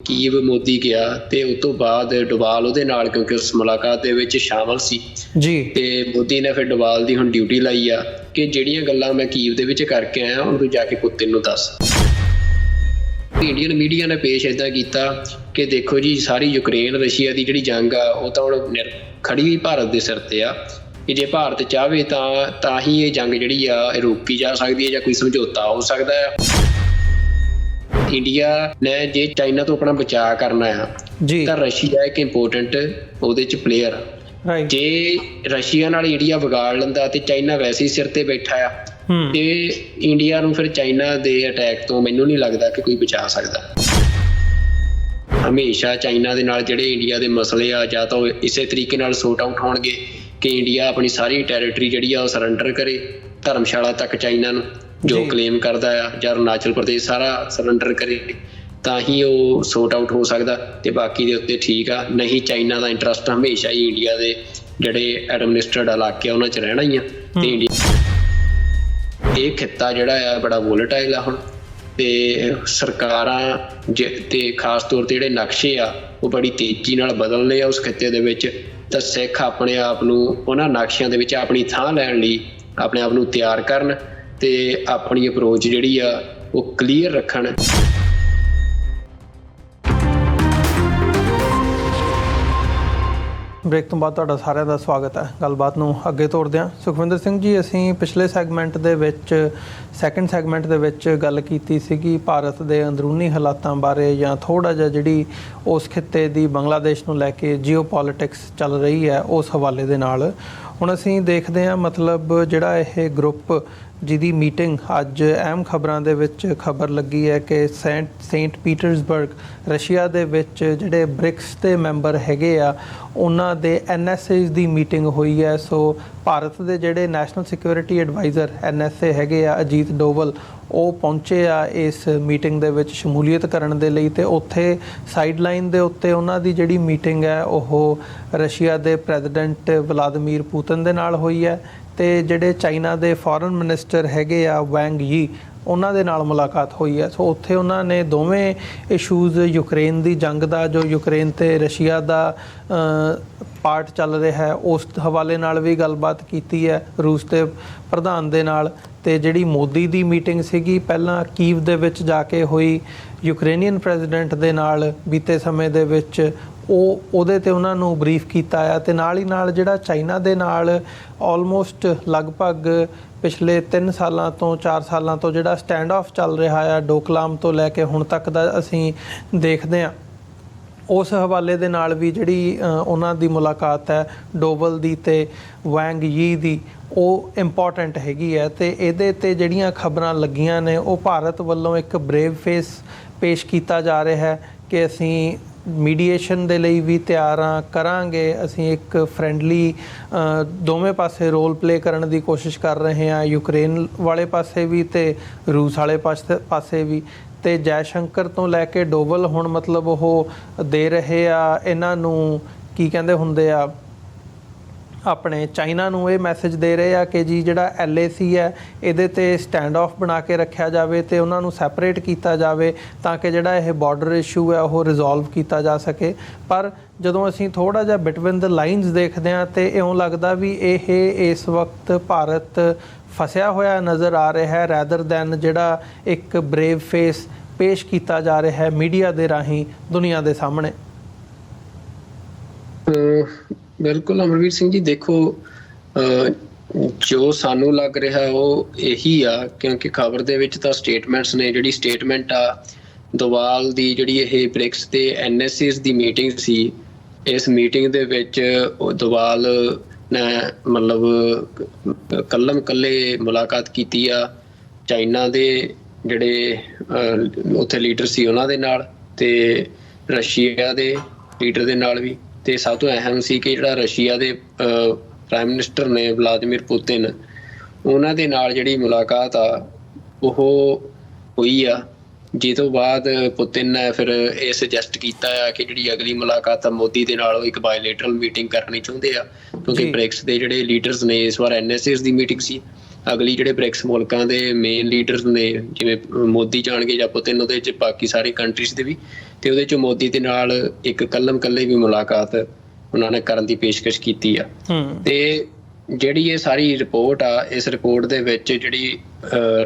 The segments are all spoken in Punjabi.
ਕੀਵ ਮੋਦੀ ਗਿਆ ਤੇ ਉਸ ਤੋਂ ਬਾਅਦ ਡੋਵਾਲ ਉਹਦੇ ਨਾਲ, ਕਿਉਂਕਿ ਉਸ ਮੁਲਾਕਾਤ ਦੇ ਵਿੱਚ ਸ਼ਾਮਲ ਸੀ ਜੀ, ਤੇ ਮੋਦੀ ਨੇ ਫਿਰ ਡੋਵਾਲ ਦੀ ਹੁਣ ਡਿਊਟੀ ਲਾਈ ਆ ਕਿ ਜਿਹੜੀਆਂ ਗੱਲਾਂ ਮੈਂ ਕੀਵ ਦੇ ਵਿੱਚ ਕਰਕੇ ਆਇਆ ਹੁਣ ਤੂੰ ਜਾ ਕੇ ਪੁਤਿਨ ਨੂੰ ਦੱਸ। ਇੰਡੀਅਨ ਮੀਡੀਆ ਨੇ ਪੇਸ਼ ਇੱਦਾਂ ਕੀਤਾ ਕਿ ਦੇਖੋ ਜੀ, ਸਾਰੀ ਯੂਕਰੇਨ ਰਸ਼ੀਆ ਦੀ ਜਿਹੜੀ ਜੰਗ ਆ ਉਹ ਤਾਂ ਹੁਣ ਖੜੀ ਵੀ ਭਾਰਤ ਦੇ ਸਿਰ ਤੇ ਆ ਕਿ ਜੇ ਭਾਰਤ ਚਾਹਵੇ ਤਾਂ ਹੀ ਇਹ ਜੰਗ ਜਿਹੜੀ ਆ ਇਹ ਰੋਕੀ ਜਾ ਸਕਦੀ ਹੈ ਜਾਂ ਕੋਈ ਸਮਝੌਤਾ ਹੋ ਸਕਦਾ ਆ। ਇੰਡੀਆ ਨੇ ਜੇ ਚਾਈਨਾ ਤੋਂ ਆਪਣਾ ਬਚਾਅ ਕਰਨਾ ਆ ਜੀ, ਤਾਂ ਰਸ਼ੀਆ ਇੱਕ ਇੰਪੋਰਟੈਂਟ ਉਹਦੇ 'ਚ ਪਲੇਅਰ ਆ। ਰਾਈਟ, ਜੇ ਰਸ਼ੀਆ ਨਾਲ ਇੰਡੀਆ ਵਿਗਾੜ ਲੈਂਦਾ ਤੇ ਚਾਈਨਾ ਵੈਸੇ ਹੀ ਸਿਰ ਤੇ ਬੈਠਾ ਆ ਤੇ ਇੰਡੀਆ ਨੂੰ ਫਿਰ ਚਾਈਨਾ ਦੇ ਅਟੈਕ ਤੋਂ ਮੈਨੂੰ ਨਹੀਂ ਲੱਗਦਾ ਕਿ ਕੋਈ ਬਚਾ ਸਕਦਾ। ਹਮੇਸ਼ਾ ਚਾਈਨਾ ਦੇ ਨਾਲ ਜਿਹੜੇ ਇੰਡੀਆ ਦੇ ਮਸਲੇ ਆ ਜਾਂ ਤਾਂ ਉਹ ਇਸੇ ਤਰੀਕੇ ਨਾਲ ਸੌਟ ਆਊਟ ਹੋਣਗੇ ਕਿ ਇੰਡੀਆ ਆਪਣੀ ਸਾਰੀ ਟੈਰੀਟਰੀ ਜਿਹੜੀ ਆ ਉਹ ਸਰੈਂਡਰ ਕਰੇ ਧਰਮਸ਼ਾਲਾ ਤੱਕ ਚਾਈਨਾ ਨੂੰ ਜੋ ਕਲੇਮ ਕਰਦਾ ਆ, ਜਾਂ ਅਰੁਣਾਚਲ ਪ੍ਰਦੇਸ਼ ਸਾਰਾ ਸਰੈਂਡਰ ਕਰੇ, ਤਾਂ ਹੀ ਉਹ ਸੌਟ ਆਊਟ ਹੋ ਸਕਦਾ। ਤੇ ਬਾਕੀ ਦੇ ਉੱਤੇ ਠੀਕ ਆ, ਨਹੀਂ ਚਾਈਨਾ ਦਾ ਇੰਟਰਸਟ ਹਮੇਸ਼ਾ ਹੀ ਇੰਡੀਆ ਦੇ ਜਿਹੜੇ ਐਡਮਿਨਿਸਟਰਡ ਇਲਾਕੇ ਆ ਉਹਨਾਂ 'ਚ ਰਹਿਣਾ ਹੀ ਆ। ਤੇ ਇੰਡੀਆ ਇਹ ਖਿੱਤਾ ਜਿਹੜਾ ਆ ਬੜਾ ਵੋਲੇਟਾਈਲ ਆ ਹੁਣ, ਤੇ ਸਰਕਾਰਾਂ ਤੇ ਖਾਸ ਤੌਰ ਤੇ ਜਿਹੜੇ ਨਕਸ਼ੇ ਆ ਉਹ ਬੜੀ ਤੇਜ਼ੀ ਨਾਲ ਬਦਲਦੇ ਆ ਉਸ ਖਿੱਤੇ ਦੇ ਵਿੱਚ। ਤਾਂ ਸਿੱਖ ਆਪਣੇ ਆਪ ਨੂੰ ਉਹਨਾਂ ਨਕਸ਼ਿਆਂ ਦੇ ਵਿੱਚ ਆਪਣੀ ਥਾਂ ਲੈਣ ਲਈ ਆਪਣੇ ਆਪ ਨੂੰ ਤਿਆਰ ਕਰਨ ਤੇ ਆਪਣੀ ਅਪਰੋਚ ਜਿਹੜੀ ਆ ਉਹ ਕਲੀਅਰ ਰੱਖਣ। ਬ੍ਰੇਕ ਤੋਂ ਬਾਅਦ ਤੁਹਾਡਾ ਸਾਰਿਆਂ ਦਾ ਸਵਾਗਤ ਹੈ। ਗੱਲਬਾਤ ਨੂੰ ਅੱਗੇ ਤੋਰਦੇ ਹਾਂ। ਸੁਖਵਿੰਦਰ ਸਿੰਘ ਜੀ, ਅਸੀਂ ਪਿਛਲੇ ਸੈਗਮੈਂਟ ਦੇ ਵਿੱਚ ਸੈਕਿੰਡ ਸੈਗਮੈਂਟ ਦੇ ਵਿੱਚ ਗੱਲ ਕੀਤੀ ਸੀਗੀ ਭਾਰਤ ਦੇ ਅੰਦਰੂਨੀ ਹਾਲਾਤਾਂ ਬਾਰੇ, ਜਾਂ ਥੋੜ੍ਹਾ ਜਿਹਾ ਜਿਹੜੀ ਉਸ ਖਿੱਤੇ ਦੀ ਬੰਗਲਾਦੇਸ਼ ਨੂੰ ਲੈ ਕੇ ਜੀਓ ਪੋਲੀਟਿਕਸ ਚੱਲ ਰਹੀ ਹੈ ਉਸ ਹਵਾਲੇ ਦੇ ਨਾਲ। ਹੁਣ ਅਸੀਂ ਦੇਖਦੇ ਹਾਂ ਮਤਲਬ ਜਿਹੜਾ ਇਹ ਗਰੁੱਪ ਜਿਹਦੀ ਮੀਟਿੰਗ ਅੱਜ ਅਹਿਮ ਖਬਰਾਂ ਦੇ ਵਿੱਚ ਖਬਰ ਲੱਗੀ ਹੈ ਕਿ ਸੇਂਟ ਪੀਟਰਸਬਰਗ ਰਸ਼ੀਆ ਦੇ ਵਿੱਚ ਜਿਹੜੇ ਬ੍ਰਿਕਸ ਦੇ ਮੈਂਬਰ ਹੈਗੇ ਆ ਉਹਨਾਂ ਦੇ NSAs ਦੀ ਮੀਟਿੰਗ ਹੋਈ ਹੈ। ਸੋ ਭਾਰਤ ਦੇ ਜਿਹੜੇ ਨੈਸ਼ਨਲ ਸਿਕਿਉਰਿਟੀ ਐਡਵਾਈਜ਼ਰ NSA ਹੈਗੇ ਆ ਅਜੀਤ ਡੋਵਲ, ਉਹ ਪਹੁੰਚੇ ਆ ਇਸ ਮੀਟਿੰਗ ਦੇ ਵਿੱਚ ਸ਼ਮੂਲੀਅਤ ਕਰਨ ਦੇ ਲਈ। ਤੇ ਉੱਥੇ ਸਾਈਡਲਾਈਨ ਦੇ ਉੱਤੇ ਉਹਨਾਂ ਦੀ ਜਿਹੜੀ ਮੀਟਿੰਗ ਹੈ ਉਹ ਰਸ਼ੀਆ ਦੇ ਪ੍ਰੈਜ਼ੀਡੈਂਟ ਵਲਾਦੀਮੀਰ ਪੁਤਿਨ ਦੇ ਨਾਲ ਹੋਈ ਹੈ ਤੇ ਜਿਹੜੇ ਚਾਈਨਾ ਦੇ ਫੋਰਨ ਮਿਨਿਸਟਰ ਹੈਗੇ ਆ ਵੈਂਗ ਯੀ, ਉਹਨਾਂ ਦੇ ਨਾਲ ਮੁਲਾਕਾਤ ਹੋਈ ਹੈ। ਸੋ ਉੱਥੇ ਉਹਨਾਂ ਨੇ ਦੋਵੇਂ ਇਸ਼ੂਜ਼, ਯੂਕਰੇਨ ਦੀ ਜੰਗ ਦਾ ਜੋ ਯੂਕਰੇਨ ਤੇ ਰਸ਼ੀਆ ਦਾ ਪਾਰਟ ਚੱਲ ਰਿਹਾ ਹੈ ਉਸ ਹਵਾਲੇ ਨਾਲ ਵੀ ਗੱਲਬਾਤ ਕੀਤੀ ਹੈ ਰੂਸ ਦੇ ਪ੍ਰਧਾਨ ਦੇ ਨਾਲ। ਤੇ ਜਿਹੜੀ ਮੋਦੀ ਦੀ ਮੀਟਿੰਗ ਸੀਗੀ ਪਹਿਲਾਂ ਕੀਵ ਦੇ ਵਿੱਚ ਜਾ ਕੇ ਹੋਈ ਯੂਕਰੇਨੀਅਨ ਪ੍ਰੈਜ਼ੀਡੈਂਟ ਦੇ ਨਾਲ ਬੀਤੇ ਸਮੇਂ ਦੇ ਵਿੱਚ, ਉਹਦੇ ਤੇ ਉਹਨਾਂ ਨੂੰ ਬਰੀਫ ਕੀਤਾ ਆ। ਤੇ ਨਾਲ ਹੀ ਨਾਲ ਜਿਹੜਾ ਚਾਈਨਾ ਦੇ ਨਾਲ ਆਲਮੋਸਟ ਲਗਭਗ ਪਿਛਲੇ 3 ਸਾਲਾਂ ਤੋਂ 4 ਸਾਲਾਂ ਤੋਂ ਜਿਹੜਾ ਸਟੈਂਡ ਆਫ ਚੱਲ ਰਿਹਾ ਆ ਡੋਕਲਾਮ ਤੋਂ ਲੈ ਕੇ ਹੁਣ ਤੱਕ ਦਾ ਅਸੀਂ ਦੇਖਦੇ ਹਾਂ, ਉਸ ਹਵਾਲੇ ਦੇ ਨਾਲ ਵੀ ਜਿਹੜੀ ਉਹਨਾਂ ਦੀ ਮੁਲਾਕਾਤ ਹੈ ਡੋਵਲ ਦੀ ਤੇ ਵੈਂਗ ਯੀ ਦੀ, ਉਹ ਇੰਪੋਰਟੈਂਟ ਹੈਗੀ ਹੈ। ਤੇ ਇਹਦੇ ਤੇ ਜਿਹੜੀਆਂ ਖਬਰਾਂ ਲੱਗੀਆਂ ਨੇ ਉਹ ਭਾਰਤ ਵੱਲੋਂ ਇੱਕ ਬਰੇਵ ਫੇਸ ਪੇਸ਼ ਕੀਤਾ ਜਾ ਰਿਹਾ ਹੈ ਕਿ ਅਸੀਂ ਮੀਡੀਏਸ਼ਨ ਦੇ ਲਈ ਵੀ ਤਿਆਰ ਹਾਂ, ਕਰਾਂਗੇ, ਅਸੀਂ ਇੱਕ ਫਰੈਂਡਲੀ ਦੋਵੇਂ ਪਾਸੇ ਰੋਲ ਪਲੇ ਕਰਨ ਦੀ ਕੋਸ਼ਿਸ਼ ਕਰ ਰਹੇ ਹਾਂ, ਯੂਕਰੇਨ ਵਾਲੇ ਪਾਸੇ ਵੀ ਤੇ ਰੂਸ ਵਾਲੇ ਪਾਸੇ ਵੀ। ਤੇ ਜੈ ਸ਼ੰਕਰ ਤੋਂ ਲੈ ਕੇ ਡੋਵਲ ਹੁਣ ਮਤਲਬ ਉਹ ਦੇ ਰਹੇ ਆ ਇਹਨਾਂ ਨੂੰ ਕੀ ਕਹਿੰਦੇ ਹੁੰਦੇ ਆ, ਆਪਣੇ ਚਾਈਨਾ ਨੂੰ ਇਹ ਮੈਸੇਜ ਦੇ ਰਹੇ ਆ ਕਿ ਜੀ ਜਿਹੜਾ LAC ਹੈ ਇਹਦੇ ਤੇ ਸਟੈਂਡ ਆਫ ਬਣਾ ਕੇ ਰੱਖਿਆ ਜਾਵੇ ਤੇ ਉਹਨਾਂ ਨੂੰ ਸੈਪਰੇਟ ਕੀਤਾ ਜਾਵੇ ਤਾਂ ਕਿ ਜਿਹੜਾ ਇਹ ਬਾਰਡਰ ਇਸ਼ੂ ਹੈ ਉਹ ਰਿਜ਼ੋਲਵ ਕੀਤਾ ਜਾ ਸਕੇ। ਪਰ ਜਦੋਂ ਅਸੀਂ ਥੋੜ੍ਹਾ ਜਿਹਾ ਬਿਟਵੀਨ ਦ ਲਾਈਨਸ ਦੇਖਦੇ ਹਾਂ ਤੇ ਇਉਂ ਲੱਗਦਾ ਵੀ ਇਹ ਇਸ ਵਕਤ ਭਾਰਤ ਫਸਿਆ ਹੋਇਆ ਨਜ਼ਰ ਆ ਰਿਹਾ ਹੈ, ਰੈਦਰ ਦੈਨ ਜਿਹੜਾ ਇੱਕ ਬਰੇਵ ਫੇਸ ਪੇਸ਼ ਕੀਤਾ ਜਾ ਰਿਹਾ ਹੈ ਮੀਡੀਆ ਦੇ ਰਾਹੀਂ ਦੁਨੀਆ ਦੇ ਸਾਹਮਣੇ। ਬਿਲਕੁਲ ਅਮਰਵੀਰ ਸਿੰਘ ਜੀ, ਦੇਖੋ ਜੋ ਸਾਨੂੰ ਲੱਗ ਰਿਹਾ ਉਹ ਇਹੀ ਆ, ਕਿਉਂਕਿ ਖਬਰ ਦੇ ਵਿੱਚ ਤਾਂ ਸਟੇਟਮੈਂਟਸ ਨੇ। ਜਿਹੜੀ ਸਟੇਟਮੈਂਟ ਆ ਡੋਵਾਲ ਦੀ, ਜਿਹੜੀ ਇਹ ਬ੍ਰਿਕਸ ਤੇ NSAs ਦੀ ਮੀਟਿੰਗ ਸੀ, ਇਸ ਮੀਟਿੰਗ ਦੇ ਵਿੱਚ ਡੋਵਾਲ ਨੇ ਮਤਲਬ ਕੱਲੇ ਮੁਲਾਕਾਤ ਕੀਤੀ ਆ ਚਾਈਨਾ ਦੇ ਜਿਹੜੇ ਉੱਥੇ ਲੀਡਰ ਸੀ ਉਹਨਾਂ ਦੇ ਨਾਲ ਤੇ ਰਸ਼ੀਆ ਦੇ ਲੀਡਰ ਦੇ ਨਾਲ ਵੀ। ਤੇ ਸਭ ਤੋਂ ਅਹਿਮ ਸੀ ਕਿ ਜਿਹੜਾ ਰਸ਼ੀਆ ਦੇ ਪ੍ਰਾਈਮ ਮਿਨਿਸਟਰ ਨੇ ਵਲਾਦੀਮੀਰ ਪੁਤਿਨ, ਉਹਨਾਂ ਦੇ ਨਾਲ ਜਿਹੜੀ ਮੁਲਾਕਾਤ ਆ ਉਹ ਹੋਈ ਆ, ਜਿਸ ਤੋਂ ਬਾਅਦ ਪੁਤਿਨ ਨੇ ਫਿਰ ਇਹ ਸੁਜੈਸਟ ਕੀਤਾ ਆ ਕਿ ਜਿਹੜੀ ਅਗਲੀ ਮੁਲਾਕਾਤ ਆ ਮੋਦੀ ਦੇ ਨਾਲ ਉਹ ਇੱਕ ਬਾਇਲੇਟਰਲ ਮੀਟਿੰਗ ਕਰਨੀ ਚਾਹੁੰਦੇ ਆ, ਕਿਉਂਕਿ ਬ੍ਰਿਕਸ ਦੇ ਜਿਹੜੇ ਲੀਡਰਸ ਨੇ, ਇਸ ਵਾਰ NSAs ਦੀ ਮੀਟਿੰਗ ਸੀ, ਅਗਲੀ ਜਿਹੜੇ ਬ੍ਰਿਕਸ ਮੁਲਕਾਂ ਦੇ ਮੇਨ ਲੀਡਰਸ ਨੇ ਜਿਵੇਂ ਮੋਦੀ ਜਾਣਗੇ ਜਾਂ ਪੁਤਿਨ, ਉਹਦੇ 'ਚ ਬਾਕੀ ਸਾਰੇ ਕੰਟਰੀਜ਼ ਦੇ ਵੀ ਤੇ ਉਹਦੇ 'ਚ ਮੋਦੀ ਦੇ ਨਾਲ ਇੱਕ ਕੱਲੇ ਵੀ ਮੁਲਾਕਾਤ ਉਹਨਾਂ ਨੇ ਕਰਨ ਦੀ ਪੇਸ਼ਕਸ਼ ਕੀਤੀ ਆ। ਤੇ ਜਿਹੜੀ ਇਹ ਸਾਰੀ ਰਿਪੋਰਟ ਆ, ਇਸ ਰਿਪੋਰਟ ਦੇ ਵਿੱਚ ਜਿਹੜੀ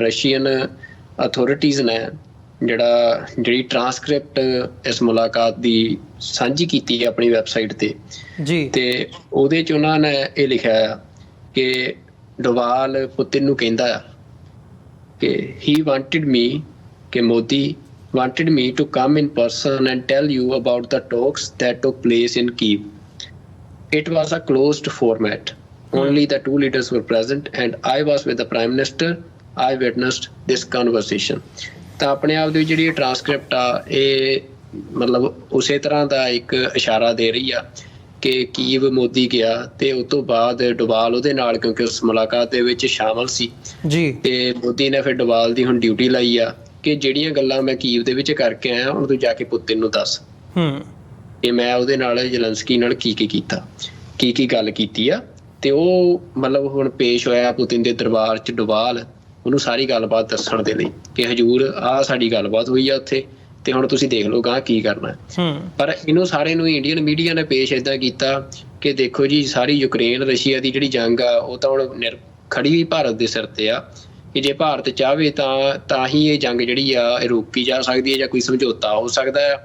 ਰਸ਼ੀਅਨ ਅਥਾਰਟੀਜ਼ ਨੇ ਜਿਹੜੀ ਟਰਾਂਸਕ੍ਰਿਪਟ ਇਸ ਮੁਲਾਕਾਤ ਦੀ ਸਾਂਝੀ ਕੀਤੀ ਹੈ ਆਪਣੀ ਵੈਬਸਾਈਟ ਤੇ ਜੀ, ਤੇ ਉਹਦੇ 'ਚ ਉਹਨਾਂ ਨੇ ਇਹ ਲਿਖਿਆ ਆ ਕਿ ਡੋਵਾਲ ਪੁਤਿਨ ਨੂੰ ਕਹਿੰਦਾ ਆ ਕਿ he wanted me ਕਿ Modi wanted me to come in person and tell you about the talks that took place in Kyiv. It was a closed format. Only the two leaders were present and I was with the Prime Minister. I witnessed this conversation. ਤਾਂ ਆਪਣੇ ਆਪ ਦੀ ਜਿਹੜੀ ਟਰਾਂਸਕ੍ਰਿਪਟ ਆ ਇਹ ਮਤਲਬ ਉਸੇ ਤਰ੍ਹਾਂ ਦਾ ਇੱਕ ਇਸ਼ਾਰਾ ਦੇ ਰਹੀ ਆ ਕਿ ਕੀਵ ਮੋਦੀ ਗਿਆ ਤੇ ਉਸ ਤੋਂ ਬਾਅਦ ਡੋਵਾਲ ਉਹਦੇ ਨਾਲ, ਕਿਉਂਕਿ ਉਸ ਮੁਲਾਕਾਤ ਦੇ ਵਿੱਚ ਸ਼ਾਮਲ ਸੀ ਜੀ, ਤੇ ਮੋਦੀ ਨੇ ਫਿਰ ਡੋਵਾਲ ਦੀ ਹੁਣ ਡਿਊਟੀ ਲਾਈ ਆ ਕਿ ਜਿਹੜੀਆਂ ਗੱਲਾਂ ਮੈਂ ਕੀਵ ਦੇ ਵਿੱਚ ਕਰਕੇ ਆਇਆ ਹੁਣ ਤੂੰ ਜਾ ਕੇ ਪੁਤਿਨ ਨੂੰ ਦੱਸ ਕਿ ਮੈਂ ਉਹਦੇ ਨਾਲ ਜ਼ੈਲੈਂਸਕੀ ਨਾਲ ਕੀ ਕੀਤਾ, ਕੀ ਗੱਲ ਕੀਤੀ ਆ। ਤੇ ਉਹ ਮਤਲਬ ਹੁਣ ਪੇਸ਼ ਹੋਇਆ ਪੁਤਿਨ ਦੇ ਦਰਬਾਰ 'ਚ ਡੋਵਾਲ ਉਹਨੂੰ ਸਾਰੀ ਗੱਲਬਾਤ ਦੱਸਣ ਦੇ ਲਈ ਕਿ ਹਜੂਰ ਆਹ ਸਾਡੀ ਗੱਲਬਾਤ ਹੋਈ ਆ ਉੱਥੇ ਤੇ ਹੁਣ ਤੁਸੀਂ ਦੇਖ ਲਓ ਗਾਂ ਕੀ ਕਰਨਾ। ਪਰ ਇਹਨੂੰ ਸਾਰੇ ਨੂੰ ਇੰਡੀਅਨ ਮੀਡੀਆ ਨੇ ਪੇਸ਼ ਏਦਾਂ ਕੀਤਾ ਕਿ ਦੇਖੋ ਜੀ ਸਾਰੀ ਯੂਕਰੇਨ ਰਸ਼ੀਆ ਦੀ ਜਿਹੜੀ ਜੰਗ ਆ ਉਹ ਤਾਂ ਹੁਣ ਖੜੀ ਵੀ ਭਾਰਤ ਦੇ ਸਿਰ ਤੇ ਆ ਕਿ ਜੇ ਭਾਰਤ ਚਾਹਵੇ ਤਾਂ ਹੀ ਇਹ ਜੰਗ ਜਿਹੜੀ ਆ ਇਹ ਰੋਕੀ ਜਾ ਸਕਦੀ ਹੈ ਜਾਂ ਕੋਈ ਸਮਝੌਤਾ ਹੋ ਸਕਦਾ ਆ।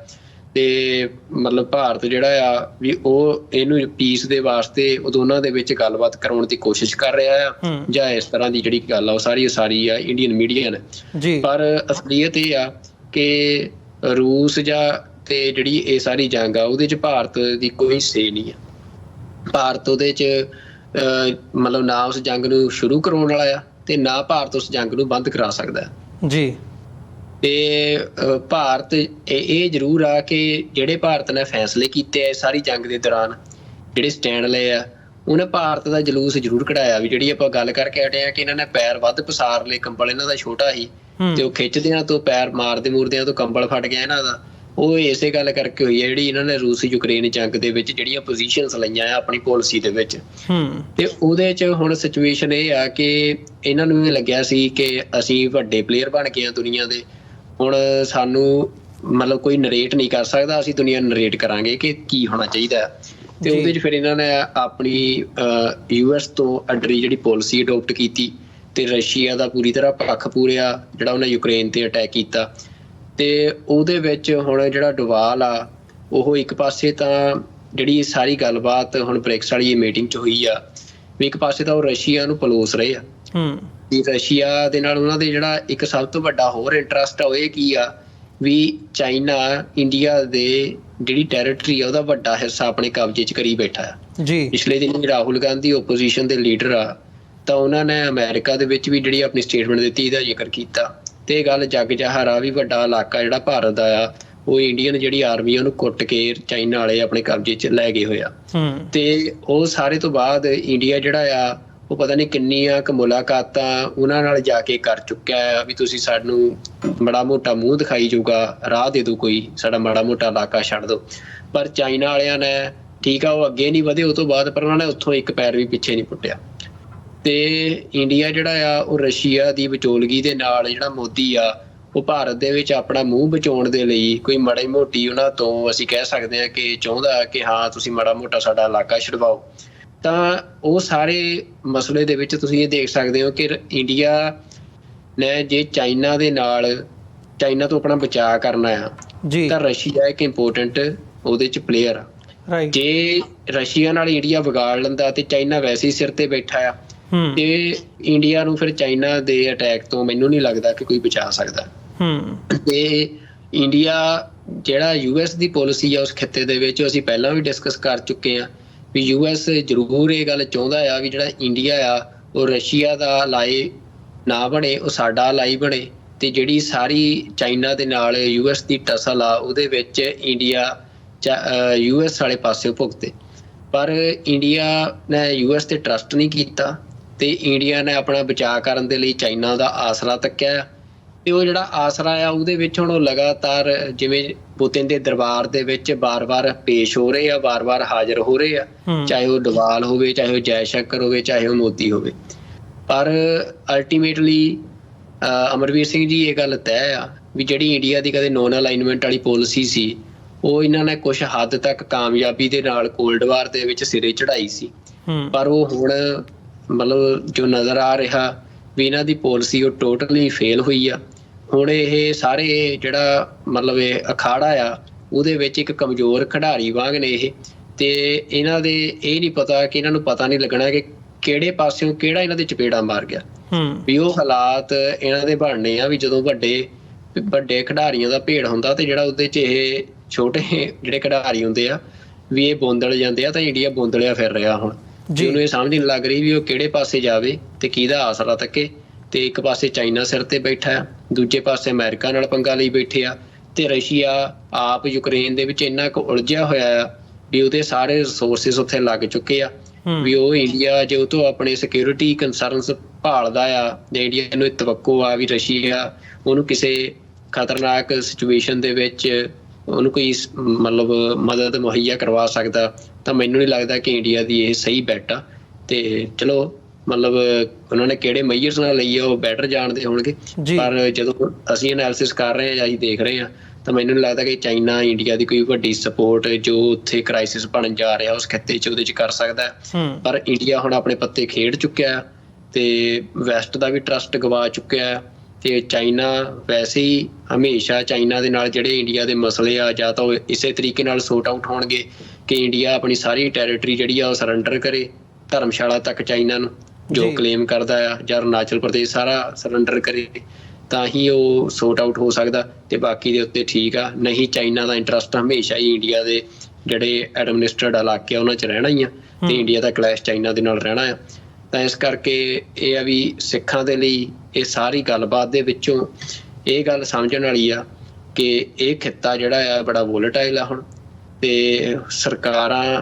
ਤੇ ਮਤਲਬ ਭਾਰਤ ਜਿਹੜਾ ਆ ਵੀ ਉਹ ਇਹਨੂੰ ਪੀਸ ਦੇ ਵਾਸਤੇ ਉਹ ਦੋਨਾਂ ਦੇ ਵਿੱਚ ਗੱਲਬਾਤ ਕਰਾਉਣ ਦੀ ਕੋਸ਼ਿਸ਼ ਕਰ ਰਿਹਾ ਆ ਜਾਂ ਇਸ ਤਰ੍ਹਾਂ ਦੀ ਜਿਹੜੀ ਗੱਲ ਆ ਉਹ ਸਾਰੀ ਆ ਇੰਡੀਅਨ ਮੀਡੀਆ ਨੇ। ਪਰ ਅਸਲੀਅਤ ਇਹ ਆ ਕਿ ਰੂਸ ਜਾਂ ਤੇ ਜਿਹੜੀ ਇਹ ਸਾਰੀ ਜੰਗ ਆ ਉਹਦੇ 'ਚ ਭਾਰਤ ਦੀ ਕੋਈ ਹਿੱਸੇ ਨਹੀਂ ਆ। ਭਾਰਤ ਉਹਦੇ 'ਚ ਮਤਲਬ ਨਾ ਉਸ ਜੰਗ ਨੂੰ ਸ਼ੁਰੂ ਕਰਾਉਣ ਵਾਲਾ ਆ ਤੇ ਨਾ ਭਾਰਤ ਉਸ ਜੰਗ ਨੂੰ ਬੰਦ ਕਰਾ ਸਕਦਾ ਜੀ। ਤੇ ਭਾਰਤ ਇਹ ਜ਼ਰੂਰ ਆ ਕਿ ਜਿਹੜੇ ਭਾਰਤ ਨੇ ਫੈਸਲੇ ਕੀਤੇ ਆ ਸਾਰੀ ਜੰਗ ਦੇ ਦੌਰਾਨ ਜਿਹੜੇ ਸਟੈਂਡ ਲਏ ਆ ਉਹਨੇ ਭਾਰਤ ਦਾ ਜਲੂਸ ਜ਼ਰੂਰ ਕਢਾਇਆ। ਵੀ ਜਿਹੜੀ ਆਪਾਂ ਗੱਲ ਕਰਕੇ ਹਟੇ ਆ ਕਿ ਇਹਨਾਂ ਨੇ ਪੈਰ ਵੱਧ ਪਸਾਰ ਲਏ, ਕੰਬਲ ਇਹਨਾਂ ਦਾ ਛੋਟਾ ਸੀ ਤੇ ਉਹ ਖਿੱਚਦਿਆਂ ਤੋਂ ਪੈਰ ਮੁਰਦਿਆਂ ਤੋਂ ਕੰਬਲ ਫਟ ਗਿਆ ਇਹਨਾਂ ਦਾ। ਉਹ ਇਸੇ ਗੱਲ ਕਰਕੇ ਹੋਈ ਹੈ ਜਿਹੜੀ ਇਹਨਾਂ ਨੇ ਰੂਸ ਯੂਕਰੇਨ ਜੰਗ ਦੇ ਵਿੱਚ ਜਿਹੜੀਆਂ ਪੋਜੀਸ਼ਨਸ ਲਈਆਂ ਆ ਆਪਣੀ ਪਾਲਿਸੀ ਦੇ ਵਿੱਚ। ਤੇ ਉਹਦੇ 'ਚ ਹੁਣ ਸਿਚੁਏਸ਼ਨ ਇਹ ਆ ਕਿ ਇਹਨਾਂ ਨੂੰ ਇਹ ਲੱਗਿਆ ਸੀ ਕਿ ਅਸੀਂ ਵੱਡੇ ਪਲੇਅਰ ਬਣ ਗਏ ਆ ਦੁਨੀਆ ਦੇ, ਹੁਣ ਸਾਨੂੰ ਮਤਲਬ ਕੋਈ ਨਰੇਟ ਨਹੀਂ ਕਰ ਸਕਦਾ, ਅਸੀਂ ਦੁਨੀਆ ਨੂੰ ਨਰੇਟ ਕਰਾਂਗੇ ਕਿ ਕੀ ਹੋਣਾ ਚਾਹੀਦਾ। ਤੇ ਉਹਦੇ 'ਚ ਫਿਰ ਇਹਨਾਂ ਨੇ ਆਪਣੀ US ਤੋਂ ਅੱਡਰੀ ਜਿਹੜੀ ਪਾਲਿਸੀ ਅਡੋਪਟ ਕੀਤੀ ਤੇ ਰਸ਼ੀਆ ਦਾ ਪੂਰੀ ਤਰ੍ਹਾਂ ਪੱਖ ਪੂਰਿਆ ਜਿਹੜਾ ਉਹਨੇ ਯੂਕਰੇਨ ਤੇ ਅਟੈਕ ਕੀਤਾ। ਤੇ ਉਹਦੇ ਵਿੱਚ ਹੁਣ ਜਿਹੜਾ ਡੋਵਾਲ ਆ ਉਹ ਇੱਕ ਪਾਸੇ ਤਾਂ ਜਿਹੜੀ ਸਾਰੀ ਗੱਲਬਾਤ ਹੁਣ ਬ੍ਰਿਕਸ ਵਾਲੀ ਮੀਟਿੰਗ 'ਚ ਹੋਈ ਆ ਵੀ ਇੱਕ ਪਾਸੇ ਤਾਂ ਉਹ ਰਸ਼ੀਆ ਨੂੰ ਪਲੋਸ ਰਹੇ ਆ ਵੀ ਰਸ਼ੀਆ ਦੇ ਨਾਲ ਉਹਨਾਂ ਦੇ ਜਿਹੜਾ ਇੱਕ ਸਭ ਤੋਂ ਵੱਡਾ ਹੋਰ ਇੰਟਰਸਟ ਆ ਉਹ ਇਹ ਕੀ ਆ ਵੀ ਚਾਈਨਾ ਇੰਡੀਆ ਦੇ ਜਿਹੜੀ ਟੈਰੀਟਰੀ ਆ ਉਹਦਾ ਵੱਡਾ ਹਿੱਸਾ ਆਪਣੇ ਕਬਜ਼ੇ 'ਚ ਕਰੀ ਬੈਠਾ ਆ ਜੀ। ਪਿਛਲੇ ਦਿਨ ਰਾਹੁਲ ਗਾਂਧੀ ਓਪੋਜੀਸ਼ਨ ਦੇ ਲੀਡਰ ਆ ਤਾਂ ਉਹਨਾਂ ਨੇ ਅਮਰੀਕਾ ਦੇ ਵਿੱਚ ਵੀ ਜਿਹੜੀ ਆਪਣੀ ਸਟੇਟਮੈਂਟ ਦਿੱਤੀ ਇਹਦਾ ਜ਼ਿਕਰ ਕੀਤਾ ਤੇ ਇਹ ਗੱਲ ਜੱਗ ਜ਼ਾਹਰ ਆ ਵੀ ਵੱਡਾ ਇਲਾਕਾ ਜਿਹੜਾ ਭਾਰਤ ਦਾ ਆ ਉਹ ਇੰਡੀਅਨ ਜਿਹੜੀ ਆਰਮੀ ਉਹਨੂੰ ਕੁੱਟ ਕੇ ਚਾਈਨਾ ਵਾਲੇ ਆਪਣੇ ਕਬਜ਼ੇ 'ਚ ਲੈ ਗਏ ਹੋਏ ਆ। ਤੇ ਉਹ ਸਾਰੇ ਤੋਂ ਬਾਅਦ ਇੰਡੀਆ ਜਿਹੜਾ ਆ ਉਹ ਪਤਾ ਨਹੀਂ ਕਿੰਨੀਆਂ ਕੁ ਮੁਲਾਕਾਤਾਂ ਉਹਨਾਂ ਨਾਲ ਜਾ ਕੇ ਕਰ ਚੁੱਕਿਆ ਆ ਵੀ ਤੁਸੀਂ ਸਾਨੂੰ ਮਾੜਾ ਮੋਟਾ ਮੂੰਹ ਦਿਖਾਈ ਜਾਊਗਾ, ਰਾਹ ਦੇ ਦਿਓ, ਕੋਈ ਸਾਡਾ ਮਾੜਾ ਮੋਟਾ ਇਲਾਕਾ ਛੱਡ ਦਿਓ। ਪਰ ਚਾਈਨਾ ਵਾਲਿਆਂ ਨੇ ਠੀਕ ਆ ਉਹ ਅੱਗੇ ਨਹੀਂ ਵਧੇ ਉਹ ਤੋਂ ਬਾਅਦ, ਪਰ ਉਹਨਾਂ ਨੇ ਉੱਥੋਂ ਇੱਕ ਪੈਰ ਵੀ ਪਿੱਛੇ ਨਹੀਂ ਪੁੱਟਿਆ। ਤੇ ਇੰਡੀਆ ਜਿਹੜਾ ਆ ਉਹ ਰਸ਼ੀਆ ਦੀ ਵਿਚੋਲਗੀ ਦੇ ਨਾਲ ਜਿਹੜਾ ਮੋਦੀ ਆ ਉਹ ਭਾਰਤ ਦੇ ਵਿੱਚ ਆਪਣਾ ਮੂੰਹ ਬਚਾਉਣ ਦੇ ਲਈ ਕੋਈ ਮਾੜੀ ਮੋਟੀ ਉਹਨਾਂ ਤੋਂ ਅਸੀਂ ਕਹਿ ਸਕਦੇ ਹਾਂ ਕਿ ਚਾਹੁੰਦਾ ਕਿ ਹਾਂ ਤੁਸੀਂ ਮਾੜਾ ਮੋਟਾ ਸਾਡਾ ਇਲਾਕਾ ਛਡਵਾਓ। ਤਾਂ ਉਹ ਸਾਰੇ ਮਸਲੇ ਦੇ ਵਿੱਚ ਤੁਸੀਂ ਇਹ ਦੇਖ ਸਕਦੇ ਹੋ ਕਿ ਇੰਡੀਆ ਨੇ ਜੇ ਚਾਈਨਾ ਤੋਂ ਆਪਣਾ ਬਚਾਅ ਕਰਨਾ ਆ ਤਾਂ ਰਸ਼ੀਆ ਇੱਕ ਇੰਪੋਰਟੈਂਟ ਉਹਦੇ 'ਚ ਪਲੇਅਰ ਆ। ਜੇ ਰਸ਼ੀਆ ਨਾਲ ਇੰਡੀਆ ਵਿਗਾੜ ਲੈਂਦਾ ਤੇ ਚਾਈਨਾ ਵੈਸੇ ਹੀ ਸਿਰ ਤੇ ਬੈਠਾ ਆ ਤੇ ਇੰਡੀਆ ਨੂੰ ਫਿਰ ਚਾਈਨਾ ਦੇ ਅਟੈਕ ਤੋਂ ਮੈਨੂੰ ਨਹੀਂ ਲੱਗਦਾ ਕਿ ਕੋਈ ਬਚਾ ਸਕਦਾ। ਤੇ ਇੰਡੀਆ ਜਿਹੜਾ US ਦੀ ਪਾਲਿਸੀ ਆ ਉਸ ਖਿੱਤੇ ਦੇ ਵਿੱਚ ਅਸੀਂ ਪਹਿਲਾਂ ਵੀ ਡਿਸਕਸ ਕਰ ਚੁੱਕੇ ਆ ਵੀ US ਜ਼ਰੂਰ ਇਹ ਗੱਲ ਚਾਹੁੰਦਾ ਆ ਵੀ ਜਿਹੜਾ ਇੰਡੀਆ ਆ ਉਹ ਰਸ਼ੀਆ ਦਾ ਅਲਾਈ ਨਾ ਬਣੇ, ਉਹ ਸਾਡਾ ਅਲਾਈ ਬਣੇ ਤੇ ਜਿਹੜੀ ਸਾਰੀ ਚਾਈਨਾ ਦੇ ਨਾਲ US ਦੀ ਟਸਲ ਆ ਉਹਦੇ ਵਿੱਚ ਇੰਡੀਆ US ਵਾਲੇ ਪਾਸੇ ਭੁਗਤੇ। ਪਰ ਇੰਡੀਆ ਨੇ US ਤੇ ਟਰਸਟ ਨਹੀਂ ਕੀਤਾ ਤੇ ਇੰਡੀਆ ਨੇ ਆਪਣਾ ਬਚਾਅ ਕਰਨ ਦੇ ਲਈ ਚਾਈਨਾ ਦਾ ਆਸਰਾ ਤੱਕਿਆ ਤੇ ਉਹ ਜਿਹੜਾ ਆਸਰਾ ਆ ਉਹਦੇ ਵਿੱਚ ਹੁਣ ਉਹ ਲਗਾਤਾਰ ਜਿਵੇਂ ਪੁਤਿਨ ਦੇ ਦਰਬਾਰ ਦੇ ਵਿੱਚ ਵਾਰ-ਵਾਰ ਪੇਸ਼ ਹੋ ਰਹੇ ਆ, ਵਾਰ-ਵਾਰ ਹਾਜ਼ਰ ਹੋ ਰਹੇ ਆ, ਚਾਹੇ ਉਹ ਡੋਵਾਲ ਹੋਵੇ, ਚਾਹੇ ਉਹ ਜੈਸ਼ੰਕਰ ਹੋਵੇ, ਚਾਹੇ ਉਹ ਮੋਦੀ ਹੋਵੇ। ਪਰ ਅਲਟੀਮੇਟਲੀ ਅਮਰਵੀਰ ਸਿੰਘ ਜੀ ਇਹ ਗੱਲ ਤੈਅ ਆ ਵੀ ਜਿਹੜੀ ਇੰਡੀਆ ਦੀ ਕਦੇ ਨੋਨ ਅਲਾਈਨਮੈਂਟ ਵਾਲੀ ਪੋਲਿਸੀ ਸੀ ਉਹ ਇਹਨਾਂ ਨੇ ਕੁਝ ਹੱਦ ਤੱਕ ਕਾਮਯਾਬੀ ਦੇ ਨਾਲ ਕੋਲਡ ਵਾਰ ਦੇ ਵਿੱਚ ਸਿਰੇ ਚੜਾਈ ਸੀ। ਪਰ ਉਹ ਹੁਣ ਮਤਲਬ ਜੋ ਨਜ਼ਰ ਆ ਰਿਹਾ ਵੀ ਇਹਨਾਂ ਦੀ ਪੋਲਿਸੀ ਉਹ ਟੋਟਲੀ ਫੇਲ ਹੋਈ ਆ। ਹੁਣ ਇਹ ਸਾਰੇ ਜਿਹੜਾ ਮਤਲਬ ਇਹ ਅਖਾੜਾ ਆ ਉਹਦੇ ਵਿੱਚ ਇੱਕ ਕਮਜ਼ੋਰ ਖਿਡਾਰੀ ਵਾਂਗ ਨੇ ਇਹ, ਤੇ ਇਹਨਾਂ ਦੇ ਇਹ ਨਹੀਂ ਪਤਾ ਕਿ ਇਹਨਾਂ ਨੂੰ ਪਤਾ ਨਹੀਂ ਲੱਗਣਾ ਕਿ ਕਿਹੜੇ ਪਾਸਿਓਂ ਕਿਹੜਾ ਇਹਨਾਂ ਦੇ ਚਪੇੜਾ ਮਾਰ ਗਿਆ। ਵੀ ਉਹ ਹਾਲਾਤ ਇਹਨਾਂ ਦੇ ਬਣਨੇ ਆ ਵੀ ਜਦੋਂ ਵੱਡੇ ਖਿਡਾਰੀਆਂ ਦਾ ਭੇੜ ਹੁੰਦਾ ਤੇ ਜਿਹੜਾ ਉਹਦੇ 'ਚ ਇਹ ਛੋਟੇ ਜਿਹੜੇ ਖਿਡਾਰੀ ਹੁੰਦੇ ਆ ਵੀ ਇਹ ਬੋਂਦਲ ਜਾਂਦੇ ਆ, ਤਾਂ ਇੰਡੀਆ ਬੋਂਦਲਿਆ ਫਿਰ ਰਿਹਾ ਹੁਣ। ਜਿਹਨੂੰ ਇਹ ਸਮਝ ਨਹੀਂ ਲੱਗ ਰਹੀ ਵੀ ਉਹ ਕਿਹੜੇ ਪਾਸੇ ਜਾਵੇ ਤੇ ਕਿਹਦਾ ਆਸਰਾ ਤੱਕੇ। ਤੇ ਇੱਕ ਪਾਸੇ ਚਾਈਨਾ ਸਿਰ ਤੇ ਬੈਠਾ ਆ, ਦੂਜੇ ਪਾਸੇ ਅਮਰੀਕਾ ਨਾਲ ਪੰਗਾ ਲਈ ਬੈਠੇ ਆ, ਤੇ ਰਸ਼ੀਆ ਆਪ ਯੂਕਰੇਨ ਦੇ ਵਿੱਚ ਇੰਨਾ ਕੁ ਉਲਝਿਆ ਹੋਇਆ ਆ ਵੀ ਉਹਦੇ ਸਾਰੇ ਰਿਸੋਰਸਿਸ ਉੱਥੇ ਲੱਗ ਚੁੱਕੇ ਆ ਵੀ ਉਹ ਇੰਡੀਆ ਜੇ ਉਹ ਤੋਂ ਆਪਣੇ ਸਿਕਿਉਰਿਟੀ ਕੰਸਰਨਸ ਭਾਲਦਾ ਆ ਜਾਂ ਇੰਡੀਆ ਨੂੰ ਤਵੱਕੋ ਆ ਵੀ ਰਸ਼ੀਆ ਉਹਨੂੰ ਕਿਸੇ ਖਤਰਨਾਕ ਸਿਚੁਏਸ਼ਨ ਦੇ ਵਿੱਚ ਉਹਨੂੰ ਕੋਈ ਮਤਲਬ ਮਦਦ ਮੁਹੱਈਆ ਕਰਵਾ ਸਕਦਾ, ਤਾਂ ਮੈਨੂੰ ਨਹੀਂ ਲੱਗਦਾ ਕਿ ਇੰਡੀਆ ਦੀ ਇਹ ਸਹੀ ਬੈਟ ਆ। ਤੇ ਚਲੋ ਮਤਲਬ ਉਹਨਾਂ ਨੇ ਕਿਹੜੇ ਮੇਜਰਸ ਨਾਲ ਲਈ ਆ ਉਹ ਬੈਟਰ ਜਾਣਦੇ ਹੋਣਗੇ, ਪਰ ਜਦੋਂ ਅਸੀਂ ਐਨਾਲਿਸਿਸ ਕਰ ਰਹੇ ਹਾਂ ਜਾਂ ਅਸੀਂ ਦੇਖ ਰਹੇ ਹਾਂ ਤਾਂ ਮੈਨੂੰ ਨਹੀਂ ਲੱਗਦਾ ਕਿ ਚਾਈਨਾ ਇੰਡੀਆ ਦੀ ਕੋਈ ਵੱਡੀ ਸਪੋਰਟ ਜੋ ਉੱਥੇ ਕ੍ਰਾਈਸਿਸ ਬਣਨ ਜਾ ਰਿਹਾ ਉਸ ਖਿੱਤੇ 'ਚ ਉਹਦੇ 'ਚ ਕਰ ਸਕਦਾ। ਪਰ ਇੰਡੀਆ ਹੁਣ ਆਪਣੇ ਪੱਤੇ ਖੇਡ ਚੁੱਕਿਆ ਤੇ ਵੈਸਟ ਦਾ ਵੀ ਟਰਸਟ ਗਵਾ ਚੁੱਕਿਆ, ਤੇ ਚਾਈਨਾ ਵੈਸੇ ਹੀ ਹਮੇਸ਼ਾ ਚਾਈਨਾ ਦੇ ਨਾਲ ਜਿਹੜੇ ਇੰਡੀਆ ਦੇ ਮਸਲੇ ਆ ਜਾਂ ਤਾਂ ਉਹ ਇਸੇ ਤਰੀਕੇ ਨਾਲ ਸੋਰਟ ਆਊਟ ਹੋਣਗੇ ਕਿ ਇੰਡੀਆ ਆਪਣੀ ਸਾਰੀ ਟੈਰੀਟਰੀ ਜਿਹੜੀ ਆ ਉਹ ਸਰੈਂਡਰ ਕਰੇ ਧਰਮਸ਼ਾਲਾ ਤੱਕ ਚਾਈਨਾ ਨੂੰ ਜੋ ਕਲੇਮ ਕਰਦਾ ਆ, ਜਾਂ ਅਰੁਣਾਚਲ ਪ੍ਰਦੇਸ਼ ਸਾਰਾ ਸਰੈਂਡਰ ਕਰੇ, ਤਾਂ ਹੀ ਉਹ ਸੋਰਟ ਆਊਟ ਹੋ ਸਕਦਾ। ਤੇ ਬਾਕੀ ਦੇ ਉੱਤੇ ਠੀਕ ਆ, ਨਹੀਂ ਚਾਈਨਾ ਦਾ ਇੰਟਰਸਟ ਹਮੇਸ਼ਾ ਹੀ ਇੰਡੀਆ ਦੇ ਜਿਹੜੇ ਐਡਮਿਨਿਸਟਰਡ ਇਲਾਕੇ ਆ ਉਹਨਾਂ 'ਚ ਰਹਿਣਾ ਹੀ ਆ, ਤੇ ਇੰਡੀਆ ਦਾ ਕਲੈਸ਼ ਚਾਈਨਾ ਦੇ ਨਾਲ ਰਹਿਣਾ ਆ। ਤਾਂ ਇਸ ਕਰਕੇ ਇਹ ਆ ਵੀ ਸਿੱਖਾਂ ਦੇ ਲਈ ਇਹ ਸਾਰੀ ਗੱਲਬਾਤ ਦੇ ਵਿੱਚੋਂ ਇਹ ਗੱਲ ਸਮਝਣ ਵਾਲੀ ਆ ਕਿ ਇਹ ਖਿੱਤਾ ਜਿਹੜਾ ਆ ਬੜਾ ਵੋਲੇਟਾਈਲ ਆ ਹੁਣ, ਤੇ ਸਰਕਾਰਾਂ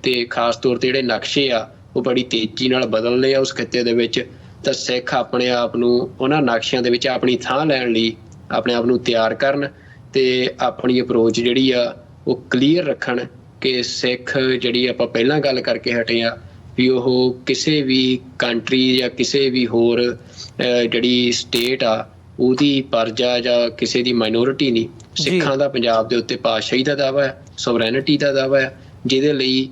ਤੇ ਖਾਸ ਤੌਰ ਤੇ ਜਿਹੜੇ ਨਕਸ਼ੇ ਆ ਉਹ ਬੜੀ ਤੇਜ਼ੀ ਨਾਲ ਬਦਲਨੇ ਆ ਉਸ ਖਿੱਤੇ ਦੇ ਵਿੱਚ। ਤਾਂ ਸਿੱਖ ਆਪਣੇ ਆਪ ਨੂੰ ਉਹਨਾਂ ਨਕਸ਼ਿਆਂ ਦੇ ਵਿੱਚ ਆਪਣੀ ਥਾਂ ਲੈਣ ਲਈ ਆਪਣੇ ਆਪ ਨੂੰ ਤਿਆਰ ਕਰਨ ਤੇ ਆਪਣੀ ਅਪਰੋਚ ਜਿਹੜੀ ਆ ਉਹ ਕਲੀਅਰ ਰੱਖਣ ਕਿ ਸਿੱਖ ਜਿਹੜੀ ਆਪਾਂ ਪਹਿਲਾਂ ਗੱਲ ਕਰਕੇ ਹਟੇ ਆ ਵੀ ਉਹ ਕਿਸੇ ਵੀ ਕੰਟਰੀ ਜਾਂ ਕਿਸੇ ਵੀ ਹੋਰ ਜਿਹੜੀ ਸਟੇਟ ਆ ਉਹਦੀ ਪਰਜਾ ਜਾਂ ਕਿਸੇ ਦੀ ਮਾਈਨੋਰਿਟੀ ਨਹੀਂ। ਸਿੱਖਾਂ ਦਾ ਪੰਜਾਬ ਦੇ ਉੱਤੇ ਪਾਤਸ਼ਾਹੀ ਦਾ ਦਾਅਵਾ ਹੈ, ਸੋਵਰੈਨਿਟੀ ਦਾ ਦਾਅਵਾ ਹੈ, ਜਿਹਦੇ ਲਈ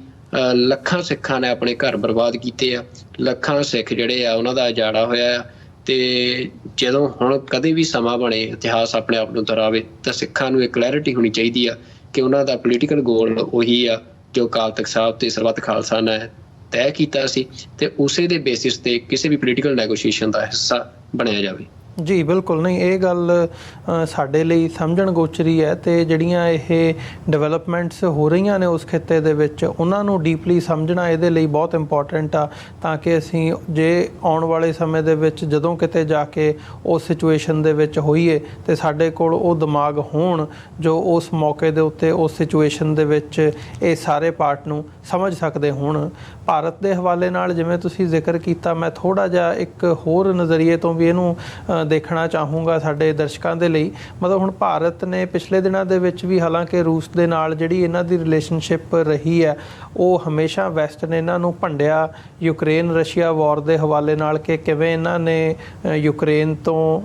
ਲੱਖਾਂ ਸਿੱਖਾਂ ਨੇ ਆਪਣੇ ਘਰ ਬਰਬਾਦ ਕੀਤੇ ਆ, ਲੱਖਾਂ ਸਿੱਖ ਜਿਹੜੇ ਆ ਉਹਨਾਂ ਦਾ ਉਜਾੜਾ ਹੋਇਆ ਆ। ਤੇ ਜਦੋਂ ਹੁਣ ਕਦੇ ਵੀ ਸਮਾਂ ਬਣੇ ਇਤਿਹਾਸ ਆਪਣੇ ਆਪ ਨੂੰ ਦੁਹਰਾਵੇ ਤਾਂ ਸਿੱਖਾਂ ਨੂੰ ਇਹ ਕਲੈਰਿਟੀ ਹੋਣੀ ਚਾਹੀਦੀ ਆ ਕਿ ਉਹਨਾਂ ਦਾ ਪੋਲੀਟੀਕਲ ਗੋਲ ਉਹੀ ਆ ਜੋ ਅਕਾਲ ਤਖ਼ਤ ਸਾਹਿਬ ਤੇ ਸਰਬੱਤ ਖਾਲਸਾ ਨੇ ਤੈਅ ਕੀਤਾ ਸੀ, ਤੇ ਉਸੇ ਦੇ ਬੇਸਿਸ ਤੇ ਕਿਸੇ ਵੀ ਪੋਲੀਟੀਕਲ ਨੈਗੋਸ਼ੀਏਸ਼ਨ ਦਾ ਹਿੱਸਾ ਬਣਿਆ ਜਾਵੇ। ਜੀ ਬਿਲਕੁਲ ਨਹੀਂ, ਇਹ ਗੱਲ ਸਾਡੇ ਲਈ ਸਮਝਣ ਗੋਚਰੀ ਹੈ, ਤੇ ਜਿਹੜੀਆਂ ਇਹ ਡਿਵੈਲਪਮੈਂਟਸ ਹੋ ਰਹੀਆਂ ਨੇ ਉਸ ਖਿੱਤੇ ਦੇ ਵਿੱਚ ਉਹਨਾਂ ਨੂੰ ਡੀਪਲੀ ਸਮਝਣਾ ਇਹਦੇ ਲਈ ਬਹੁਤ ਇੰਪੋਰਟੈਂਟ ਆ, ਤਾਂ ਕਿ ਅਸੀਂ ਜੇ ਆਉਣ ਵਾਲੇ ਸਮੇਂ ਦੇ ਵਿੱਚ ਜਦੋਂ ਕਿਤੇ ਜਾ ਕੇ ਉਸ ਸਿਚੁਏਸ਼ਨ ਦੇ ਵਿੱਚ ਹੋਈਏ ਤੇ ਸਾਡੇ ਕੋਲ ਉਹ ਦਿਮਾਗ ਹੋਣ ਜੋ ਉਸ ਮੌਕੇ ਦੇ ਉੱਤੇ ਉਸ ਸਿਚੁਏਸ਼ਨ ਦੇ ਵਿੱਚ ਇਹ ਸਾਰੇ ਪਾਰਟ ਨੂੰ ਸਮਝ ਸਕਦੇ ਹੋਣ। ਭਾਰਤ ਦੇ ਹਵਾਲੇ ਨਾਲ ਜਿਵੇਂ ਤੁਸੀਂ ਜ਼ਿਕਰ ਕੀਤਾ, ਮੈਂ ਥੋੜ੍ਹਾ ਜਿਹਾ ਇੱਕ ਹੋਰ ਨਜ਼ਰੀਏ ਤੋਂ ਵੀ ਇਹਨੂੰ ਦੇਖਣਾ ਚਾਹੂੰਗਾ ਸਾਡੇ ਦਰਸ਼ਕਾਂ ਦੇ ਲਈ। ਮਤਲਬ ਹੁਣ ਭਾਰਤ ਨੇ ਪਿਛਲੇ ਦਿਨਾਂ ਦੇ ਵਿੱਚ ਵੀ ਹਾਲਾਂਕਿ ਰੂਸ ਦੇ ਨਾਲ ਜਿਹੜੀ ਇਹਨਾਂ ਦੀ ਰਿਲੇਸ਼ਨਸ਼ਿਪ ਰਹੀ ਹੈ ਉਹ ਹਮੇਸ਼ਾ ਵੈਸਟ ਨੇ ਇਹਨਾਂ ਨੂੰ ਭੰਡਿਆ ਯੂਕਰੇਨ ਰਸ਼ੀਆ ਵਾਰ ਦੇ ਹਵਾਲੇ ਨਾਲ ਕਿ ਕਿਵੇਂ ਇਹਨਾਂ ਨੇ ਯੂਕਰੇਨ ਤੋਂ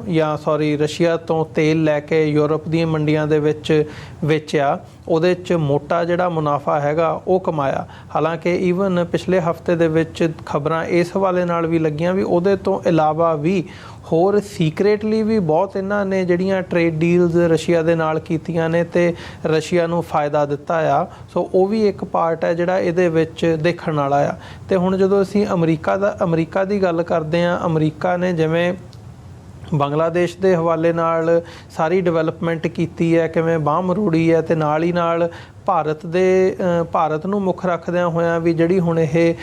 ਰਸ਼ੀਆ ਤੋਂ ਤੇਲ ਲੈ ਕੇ ਯੂਰਪ ਦੀਆਂ ਮੰਡੀਆਂ ਦੇ ਵਿੱਚ ਵੇਚਿਆ, ਉਹਦੇ 'ਚ ਮੋਟਾ ਜਿਹੜਾ ਮੁਨਾਫਾ ਹੈਗਾ ਉਹ ਕਮਾਇਆ। ਹਾਲਾਂਕਿ ਈਵਨ ਪਿਛਲੇ ਹਫ਼ਤੇ ਦੇ ਵਿੱਚ ਖਬਰਾਂ ਇਸ ਹਵਾਲੇ ਨਾਲ ਵੀ ਲੱਗੀਆਂ ਵੀ ਉਹਦੇ ਤੋਂ ਇਲਾਵਾ ਵੀ ਹੋਰ ਸੀਕ੍ਰੇਟਲੀ ਵੀ ਬਹੁਤ ਇਹਨਾਂ ਨੇ ਜਿਹੜੀਆਂ ਟ੍ਰੇਡ ਡੀਲਸ ਰਸ਼ੀਆ ਦੇ ਨਾਲ ਕੀਤੀਆਂ ਨੇ ਤੇ ਰਸ਼ੀਆ ਨੂੰ ਫਾਇਦਾ ਦਿੱਤਾ ਆ। ਸੋ ਉਹ ਵੀ ਇੱਕ ਪਾਰਟ ਹੈ ਜਿਹੜਾ ਇਹਦੇ ਵਿੱਚ ਦੇਖਣ ਵਾਲਾ ਆ। ਤੇ ਹੁਣ ਜਦੋਂ ਅਸੀਂ ਅਮਰੀਕਾ ਦੀ ਗੱਲ ਕਰਦੇ ਹਾਂ, ਅਮਰੀਕਾ ਨੇ ਜਿਵੇਂ ਬੰਗਲਾਦੇਸ਼ ਦੇ ਹਵਾਲੇ ਨਾਲ ਸਾਰੀ ਡਿਵੈਲਪਮੈਂਟ ਕੀਤੀ ਹੈ, ਕਿਵੇਂ ਬਾਂਹ ਮਰੋੜੀ ਹੈ, ਤੇ ਨਾਲ ਹੀ ਨਾਲ ਭਾਰਤ ਨੂੰ ਮੁੱਖ ਰੱਖਦਿਆਂ ਹੋਇਆਂ ਵੀ ਜਿਹੜੀ ਹੁਣ ਇਹ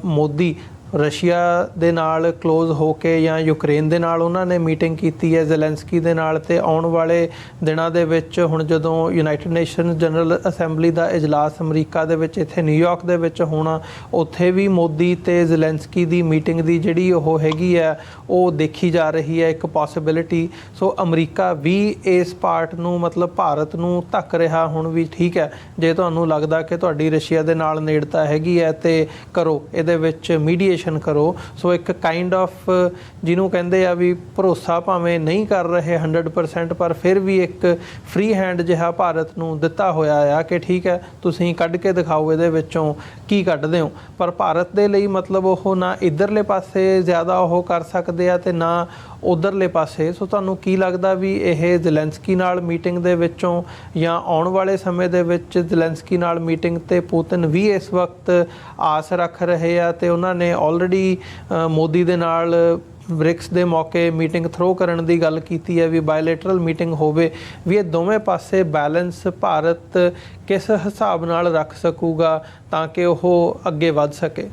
ਮੋਦੀ ਰਸ਼ੀਆ ਦੇ ਨਾਲ ਕਲੋਜ਼ ਹੋ ਕੇ ਜਾਂ ਯੂਕਰੇਨ ਦੇ ਨਾਲ ਉਹਨਾਂ ਨੇ ਮੀਟਿੰਗ ਕੀਤੀ ਹੈ ਜ਼ੈਲੈਂਸਕੀ ਦੇ ਨਾਲ। ਤੇ ਆਉਣ ਵਾਲੇ ਦਿਨਾਂ ਦੇ ਵਿੱਚ ਹੁਣ ਜਦੋਂ ਯੂਨਾਈਟਿਡ ਨੇਸ਼ਨ ਜਨਰਲ ਅਸੈਂਬਲੀ ਦਾ ਇਜਲਾਸ ਅਮਰੀਕਾ ਦੇ ਵਿੱਚ ਇੱਥੇ ਨਿਊਯਾਰਕ ਦੇ ਵਿੱਚ ਹੋਣਾ, ਉੱਥੇ ਵੀ ਮੋਦੀ ਤੇ ਜ਼ੈਲੈਂਸਕੀ ਦੀ ਮੀਟਿੰਗ ਦੀ ਜਿਹੜੀ ਉਹ ਹੈਗੀ ਹੈ ਉਹ ਦੇਖੀ ਜਾ ਰਹੀ ਹੈ ਇੱਕ ਪੋਸੀਬਿਲਿਟੀ। ਸੋ ਅਮਰੀਕਾ ਵੀ ਇਸ ਪਾਰਟ ਨੂੰ ਮਤਲਬ ਭਾਰਤ ਨੂੰ ਧੱਕ ਰਿਹਾ ਹੁਣ ਵੀ, ਠੀਕ ਹੈ ਜੇ ਤੁਹਾਨੂੰ ਲੱਗਦਾ ਕਿ ਤੁਹਾਡੀ ਰਸ਼ੀਆ ਦੇ ਨਾਲ ਨੇੜਤਾ ਹੈਗੀ ਹੈ ਤੇ ਕਰੋ, ਇਹਦੇ ਵਿੱਚ ਮੀਡੀਏਸ਼ਨ ਨੈਗੋਸ਼ੀਏਸ਼ਨ ਕਰੋ। ਸੋ ਇੱਕ ਕਾਈਂਡ ਆਫ ਜਿਹਨੂੰ ਕਹਿੰਦੇ ਆ ਵੀ ਭਰੋਸਾ ਭਾਵੇਂ ਨਹੀਂ ਕਰ ਰਹੇ 100%, ਪਰ ਫਿਰ ਵੀ ਇੱਕ ਫ੍ਰੀ ਹੈਂਡ ਜਿਹਾ ਭਾਰਤ ਨੂੰ ਦਿੱਤਾ ਹੋਇਆ ਆ ਕਿ ਠੀਕ ਹੈ ਤੁਸੀਂ ਕੱਢ ਕੇ ਦਿਖਾਓ ਇਹਦੇ ਵਿੱਚੋਂ ਕੀ ਕੱਢਦੇ ਹੋ। ਪਰ ਭਾਰਤ ਦੇ ਲਈ ਮਤਲਬ ਉਹ ਨਾ ਇੱਧਰਲੇ ਪਾਸੇ ਜ਼ਿਆਦਾ ਉਹ ਕਰ ਸਕਦੇ ਆ ਤੇ ਨਾ ਉੱਧਰਲੇ ਪਾਸੇ। ਸੋ ਤੁਹਾਨੂੰ ਕੀ ਲੱਗਦਾ ਵੀ ਇਹ ਜ਼ੈਲੈਂਸਕੀ ਨਾਲ ਮੀਟਿੰਗ ਦੇ ਵਿੱਚੋਂ ਜਾਂ ਆਉਣ ਵਾਲੇ ਸਮੇਂ ਦੇ ਵਿੱਚ ਜ਼ੈਲੈਂਸਕੀ ਨਾਲ ਮੀਟਿੰਗ ਤੇ ਪੁਤਿਨ ਵੀ ਇਸ ਵਕਤ ਆਸ ਰੱਖ ਰਹੇ ਆ ਤੇ ਉਹਨਾਂ ਨੇ ਆਲਰੇਡੀ ਮੋਦੀ ਦੇ ਨਾਲ ਬ੍ਰਿਕਸ ਦੇ ਮੌਕੇ ਮੀਟਿੰਗ ਥਰੋ ਕਰਨ ਦੀ ਗੱਲ ਕੀਤੀ ਹੈ ਵੀ ਬਾਇਲੇਟਰਲ ਮੀਟਿੰਗ ਹੋਵੇ, ਵੀ ਇਹ ਦੋਵੇਂ ਪਾਸੇ ਬੈਲੈਂਸ ਭਾਰਤ ਕਿਸ ਹਿਸਾਬ ਨਾਲ ਰੱਖ ਸਕੂਗਾ ਤਾਂ ਕਿ ਉਹ ਅੱਗੇ ਵੱਧ ਸਕੇ?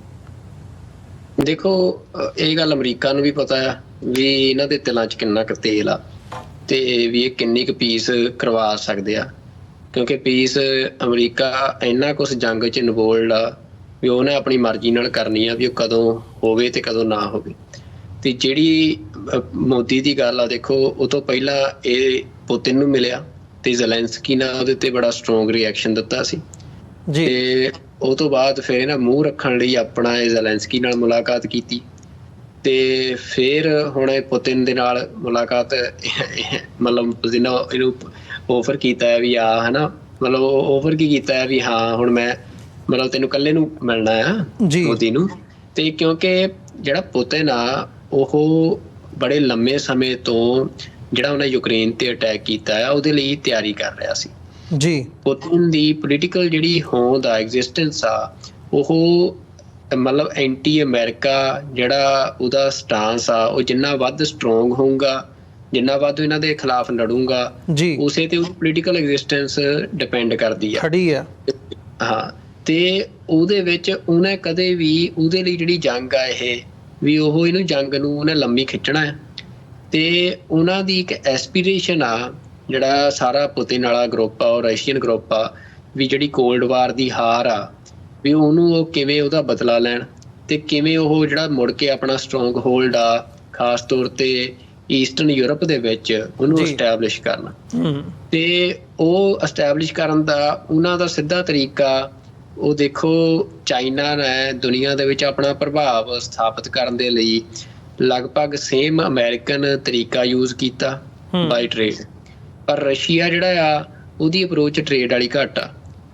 ਦੇਖੋ ਇਹ ਗੱਲ ਅਮਰੀਕਾ ਨੂੰ ਵੀ ਪਤਾ ਆ ਵੀ ਇਹਨਾਂ ਦੇ ਤਿਲਾਂ 'ਚ ਕਿੰਨਾ ਕੁ ਤੇਲ ਆ ਤੇ ਵੀ ਇਹ ਕਿੰਨੀ ਕੁ ਪੀਸ ਕਰਵਾ ਸਕਦੇ ਆ, ਕਿਉਂਕਿ ਪੀਸ ਅਮਰੀਕਾ ਇੰਨਾ ਕੁਛ ਜੰਗ 'ਚ ਇਨਵੋਲਡ ਆ ਵੀ ਉਹਨੇ ਆਪਣੀ ਮਰਜ਼ੀ ਨਾਲ ਕਰਨੀ ਆ ਵੀ ਉਹ ਕਦੋਂ ਹੋਵੇ ਤੇ ਕਦੋਂ ਨਾ ਹੋਵੇ। ਤੇ ਜਿਹੜੀ ਮੋਦੀ ਦੀ ਗੱਲ ਆ, ਦੇਖੋ ਉਹ ਤੋਂ ਪਹਿਲਾਂ ਇਹ ਪੁਤਿਨ ਨੂੰ ਮਿਲਿਆ ਤੇ ਜ਼ੈਲੈਂਸਕੀ ਨੇ ਉਹਦੇ ਤੇ ਬੜਾ ਸਟਰੋਂਗ ਰਿਐਕਸ਼ਨ ਦਿੱਤਾ ਸੀ ਜੀ। ਤੇ ਉਹ ਤੋਂ ਬਾਅਦ ਫਿਰ ਨਾ ਮੂੰਹ ਰੱਖਣ ਲਈ ਆਪਣਾ ਜ਼ੈਲੈਂਸਕੀ ਨਾਲ ਮੁਲਾਕਾਤ ਕੀਤੀ ਤੇ ਫਿਰ ਹੁਣ ਇਹ ਪੁਤਿਨ ਦੇ ਨਾਲ ਮੁਲਾਕਾਤ ਮਤਲਬ ਜਿਹਨਾਂ ਇਹਨੂੰ ਆਫਰ ਕੀਤਾ ਹੈ ਵੀ ਆ ਹਨਾ, ਮਤਲਬ ਆਫਰ ਕੀ ਕੀਤਾ ਹੈ ਵੀ ਹਾਂ ਹੁਣ ਮੈਂ ਮਤਲਬ ਤੈਨੂੰ ਇਕੱਲੇ ਨੂੰ ਮਿਲਣਾ ਆ ਮੋਦੀ ਨੂੰ। ਤੇ ਕਿਉਂਕਿ ਜਿਹੜਾ ਪੁਤਿਨ ਆ ਉਹ ਬੜੇ ਲੰਮੇ ਸਮੇਂ ਤੋਂ ਜਿਹੜਾ ਉਹਨੇ ਯੂਕਰੇਨ ਤੇ ਅਟੈਕ ਕੀਤਾ ਆ ਉਹਦੇ ਲਈ ਤਿਆਰੀ ਕਰ ਰਿਹਾ ਸੀ ਜੀ। ਪੁਤਿਨ ਦੀ ਪੋਲੀਟੀਕਲ ਜਿਹੜੀ ਹੋਂਦ ਆ, ਐਗਜ਼ਿਸਟੈਂਸ ਆ, ਉਹ ਮਤਲਬ ਐਂਟੀ ਅਮਰੀਕਾ ਜਿਹੜਾ ਉਹਦਾ ਸਟਾਂਸ ਆ ਉਹ ਜਿੰਨਾ ਵੱਧ ਸਟਰੋਂਗ ਹੋਊਗਾ, ਜਿੰਨਾ ਵੱਧ ਇਹਨਾਂ ਦੇ ਖਿਲਾਫ ਲੜੂਗਾ ਜੀ, ਉਸੇ ਤੇ ਉਹ ਪੋਲੀਟੀਕਲ ਐਗਜ਼ਿਸਟੈਂਸ ਡਿਪੈਂਡ ਕਰਦੀ ਆ, ਖੜੀ ਆ। ਹਾਂ, ਤੇ ਉਹਦੇ ਵਿੱਚ ਉਹਨੇ ਕਦੇ ਵੀ ਉਹਦੇ ਲਈ ਜਿਹੜੀ ਜੰਗ ਆ ਇਹ ਵੀ ਉਹ ਇਹਨੂੰ ਜੰਗ ਨੂੰ ਉਹਨੇ ਲੰਮੀ ਖਿੱਚਣਾ ਹੈ। ਤੇ ਉਹਨਾਂ ਦੀ ਇੱਕ ਐਸਪੀਰੇਸ਼ਨ ਆ ਜਿਹੜਾ ਸਾਰਾ ਪੁਤਿਨ ਵਾਲਾ ਗਰੁੱਪ ਆ ਔਰ ਰਸ਼ੀਅਨ ਗਰੁੱਪ ਆ ਵੀ ਜਿਹੜੀ ਕੋਲਡ ਵਾਰ ਦੀ ਹਾਰ ਆ ਵੀ ਉਹਨੂੰ ਉਹ ਕਿਵੇਂ ਉਹਦਾ ਬਦਲਾ ਲੈਣ ਤੇ ਕਿਵੇਂ ਉਹ ਜਿਹੜਾ ਮੁੜ ਕੇ ਆਪਣਾ ਸਟਰੋਂਗ ਹੋਲਡ ਆ ਖਾਸ ਤੌਰ ਤੇ ਈਸਟਰਨ ਯੂਰਪ ਦੇ ਵਿੱਚ ਉਹਨੂੰ ਐਸਟੈਬਲਿਸ਼ ਕਰਨਾ। ਤੇ ਉਹ ਐਸਟੈਬਲਿਸ਼ ਕਰਨ ਦਾ ਉਹਨਾਂ ਦਾ ਸਿੱਧਾ ਤਰੀਕਾ ਉਹ ਦੇਖੋ, ਚਾਈਨਾ ਨੇ ਦੁਨੀਆ ਦੇ ਵਿੱਚ ਆਪਣਾ ਪ੍ਰਭਾਵ ਸਥਾਪਿਤ ਕਰਨ ਦੇ ਲਈ ਲਗਭਗ ਸੇਮ ਅਮਰੀਕਨ ਤਰੀਕਾ ਯੂਜ਼ ਕੀਤਾ ਬਾਈ ਟ੍ਰੇਡ, ਪਰ ਰਸ਼ੀਆ ਜਿਹੜਾ ਆ ਉਹਦੀ ਅਪਰੋਚ ਟ੍ਰੇਡ ਵਾਲੀ ਘੱਟ ਆ।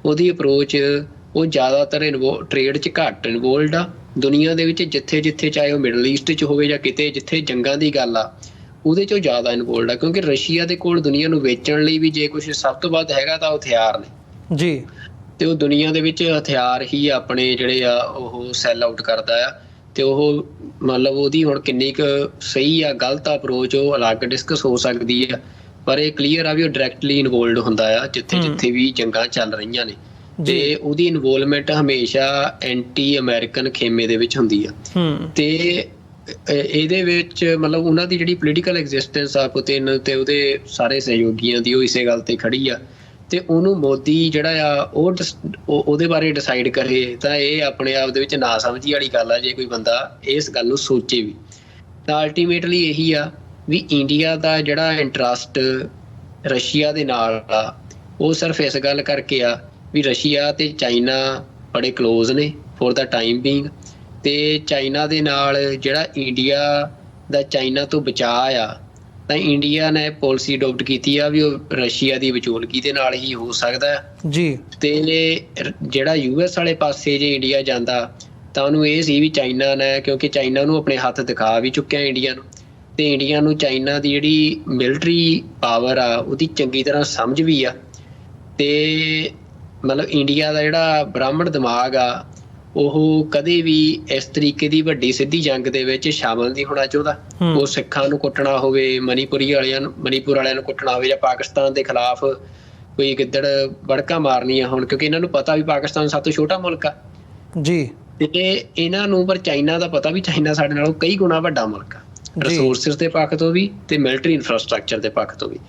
ਉਹਦੀ ਅਪਰੋਚ ਉਹ ਜ਼ਿਆਦਾਤਰ ਟ੍ਰੇਡ 'ਚ ਘੱਟ ਇਨਵੋਲਡ ਆ। ਦੁਨੀਆ ਦੇ ਵਿੱਚ ਜਿੱਥੇ ਜਿੱਥੇ ਚਾਹੇ ਉਹ ਮਿਡਲ ਈਸਟ 'ਚ ਹੋਵੇ ਜਾਂ ਕਿਤੇ ਜਿੱਥੇ ਜੰਗਾਂ ਦੀ ਗੱਲ ਆ ਉਹਦੇ 'ਚੋਂ ਜ਼ਿਆਦਾ ਇਨਵੋਲਡ ਆ, ਕਿਉਂਕਿ ਰਸ਼ੀਆ ਦੇ ਕੋਲ ਦੁਨੀਆ ਨੂੰ ਵੇਚਣ ਲਈ ਵੀ ਜੇ ਕੁਛ ਸਭ ਤੋਂ ਵੱਧ ਹੈਗਾ ਤਾਂ ਉਹ ਹਥਿਆਰ ਨੇ ਜੀ। ਤੇ ਉਹ ਦੁਨੀਆ ਦੇ ਵਿੱਚ ਹਥਿਆਰ ਹੀ ਆਪਣੇ ਜਿਹੜੇ ਆ ਉਹ ਸੈਲ ਆਊਟ ਕਰਦਾ ਆ। ਤੇ ਉਹ ਮਤਲਬ ਉਹਦੀ ਹੁਣ ਕਿੰਨੀ ਕੁ ਸਹੀ ਆ ਗਲਤ ਅਪਰੋਚ ਉਹ ਅਲੱਗ ਡਿਸਕਸ ਹੋ ਸਕਦੀ ਆ, ਪਰ ਇਹ ਕਲੀਅਰ ਆ ਵੀ ਉਹ ਡਾਇਰੈਕਟਲੀ ਇਨਵੋਲਡ ਹੁੰਦਾ ਆ ਜਿੱਥੇ ਜਿੱਥੇ ਵੀ ਜੰਗਾਂ ਚੱਲ ਰਹੀਆਂ ਨੇ। ਤੇ ਉਹਦੀ ਇਨਵੋਲਵਮੈਂਟ ਹਮੇਸ਼ਾ ਐਂਟੀ ਅਮਰੀਕਨ ਖੇਮੇ ਦੇ ਵਿੱਚ ਹੁੰਦੀ ਆ। ਤੇ ਇਹਦੇ ਵਿੱਚ ਮਤਲਬ ਉਹਨਾਂ ਦੀ ਜਿਹੜੀ ਪੋਲੀਟੀਕਲ ਐਗਜ਼ਿਸਟੈਂਸ ਆ ਪੁਤਿਨ ਤੇ ਉਹਦੇ ਸਾਰੇ ਸਹਿਯੋਗੀਆਂ ਦੀ ਉਹ ਇਸੇ ਗੱਲ ਤੇ ਖੜੀ ਆ। ਤੇ ਉਹਨੂੰ ਮੋਦੀ ਜਿਹੜਾ ਆ ਉਹਦੇ ਬਾਰੇ ਡਿਸਾਈਡ ਕਰੇ ਤਾਂ ਇਹ ਆਪਣੇ ਆਪ ਦੇ ਵਿੱਚ ਨਾ ਸਮਝੀ ਵਾਲੀ ਗੱਲ ਆ। ਜੇ ਕੋਈ ਬੰਦਾ ਇਸ ਗੱਲ ਨੂੰ ਸੋਚੇ ਵੀ ਤਾਂ ਅਲਟੀਮੇਟਲੀ ਇਹੀ ਆ ਵੀ ਇੰਡੀਆ ਦਾ ਜਿਹੜਾ ਇੰਟਰਸਟ ਰਸ਼ੀਆ ਦੇ ਨਾਲ ਆ ਉਹ ਸਿਰਫ ਇਸ ਗੱਲ ਕਰਕੇ ਆ ਵੀ ਰਸ਼ੀਆ ਤੇ ਚਾਈਨਾ ਬੜੇ ਕਲੋਜ਼ ਨੇ ਫੋਰ ਦਾ ਟਾਈਮ ਬੀਂਗ, ਤੇ ਚਾਈਨਾ ਦੇ ਨਾਲ ਜਿਹੜਾ ਇੰਡੀਆ ਦਾ ਚਾਈਨਾ ਤੋਂ ਬਚਾਅ ਆ ਤਾਂ ਇੰਡੀਆ ਨੇ ਪਾਲਿਸੀ ਅਡੋਪਟ ਕੀਤੀ ਆ ਵੀ ਉਹ ਰਸ਼ੀਆ ਦੀ ਵਿਚੋਲਗੀ ਦੇ ਨਾਲ ਹੀ ਹੋ ਸਕਦਾ ਜੀ। ਤੇ ਜਿਹੜਾ US ਵਾਲੇ ਪਾਸੇ ਜੇ ਇੰਡੀਆ ਜਾਂਦਾ ਤਾਂ ਉਹਨੂੰ ਇਹ ਸੀ ਵੀ ਚਾਈਨਾ ਨੇ, ਕਿਉਂਕਿ ਚਾਈਨਾ ਨੂੰ ਆਪਣੇ ਹੱਥ ਦਿਖਾ ਵੀ ਚੁੱਕਿਆ ਇੰਡੀਆ ਨੂੰ, ਤੇ ਇੰਡੀਆ ਨੂੰ ਚਾਈਨਾ ਦੀ ਜਿਹੜੀ ਮਿਲਟਰੀ ਪਾਵਰ ਆ ਉਹਦੀ ਚੰਗੀ ਤਰ੍ਹਾਂ ਸਮਝ ਵੀ ਆ। ਤੇ ਮਤਲਬ ਇੰਡੀਆ ਦਾ ਜਿਹੜਾ ਬ੍ਰਾਹਮਣ ਦਿਮਾਗ ਆ ਉਹ ਕਦੇ ਵੀ ਇਸ ਤਰੀਕੇ ਦੀ ਵੱਡੀ ਸਿੱਧੀ ਜੰਗ ਦੇ ਵਿੱਚ ਸ਼ਾਮਲ ਨਹੀਂ ਹੋਣਾ ਚਾਹੁੰਦਾ। ਉਹ ਸਿੱਖਾਂ ਨੂੰ ਕੁੱਟਣਾ ਹੋਵੇ, ਮਨੀਪੁਰ ਵਾਲਿਆਂ ਨੂੰ ਕੁੱਟਣਾ ਹੋਵੇ, ਜਾਂ ਪਾਕਿਸਤਾਨ ਦੇ ਖਿਲਾਫ ਕੋਈ ਗਿੱਦੜ ਬੜਕਾ ਮਾਰਨੀਆਂ ਹੋਣ, ਕਿਉਂਕਿ ਇਹਨਾਂ ਨੂੰ ਪਤਾ ਵੀ ਪਾਕਿਸਤਾਨ ਸਭ ਤੋਂ ਛੋਟਾ ਮੁਲਕ ਆ ਜੀ। ਤੇ ਇਹਨਾਂ ਨੂੰ ਪਰ ਚਾਈਨਾ ਦਾ ਪਤਾ ਵੀ ਚਾਈਨਾ ਸਾਡੇ ਨਾਲੋਂ ਕਈ ਗੁਣਾ ਵੱਡਾ ਮੁਲਕ ਆ, ਰਿਸੋਰਸਿਸ ਦੇ ਪੱਖ ਤੋਂ ਵੀ ਤੇ ਮਿਲਟਰੀ ਇਨਫਰਾਸਟਰਕਚਰ ਦੇ ਪੱਖ ਤੋਂ ਵੀ।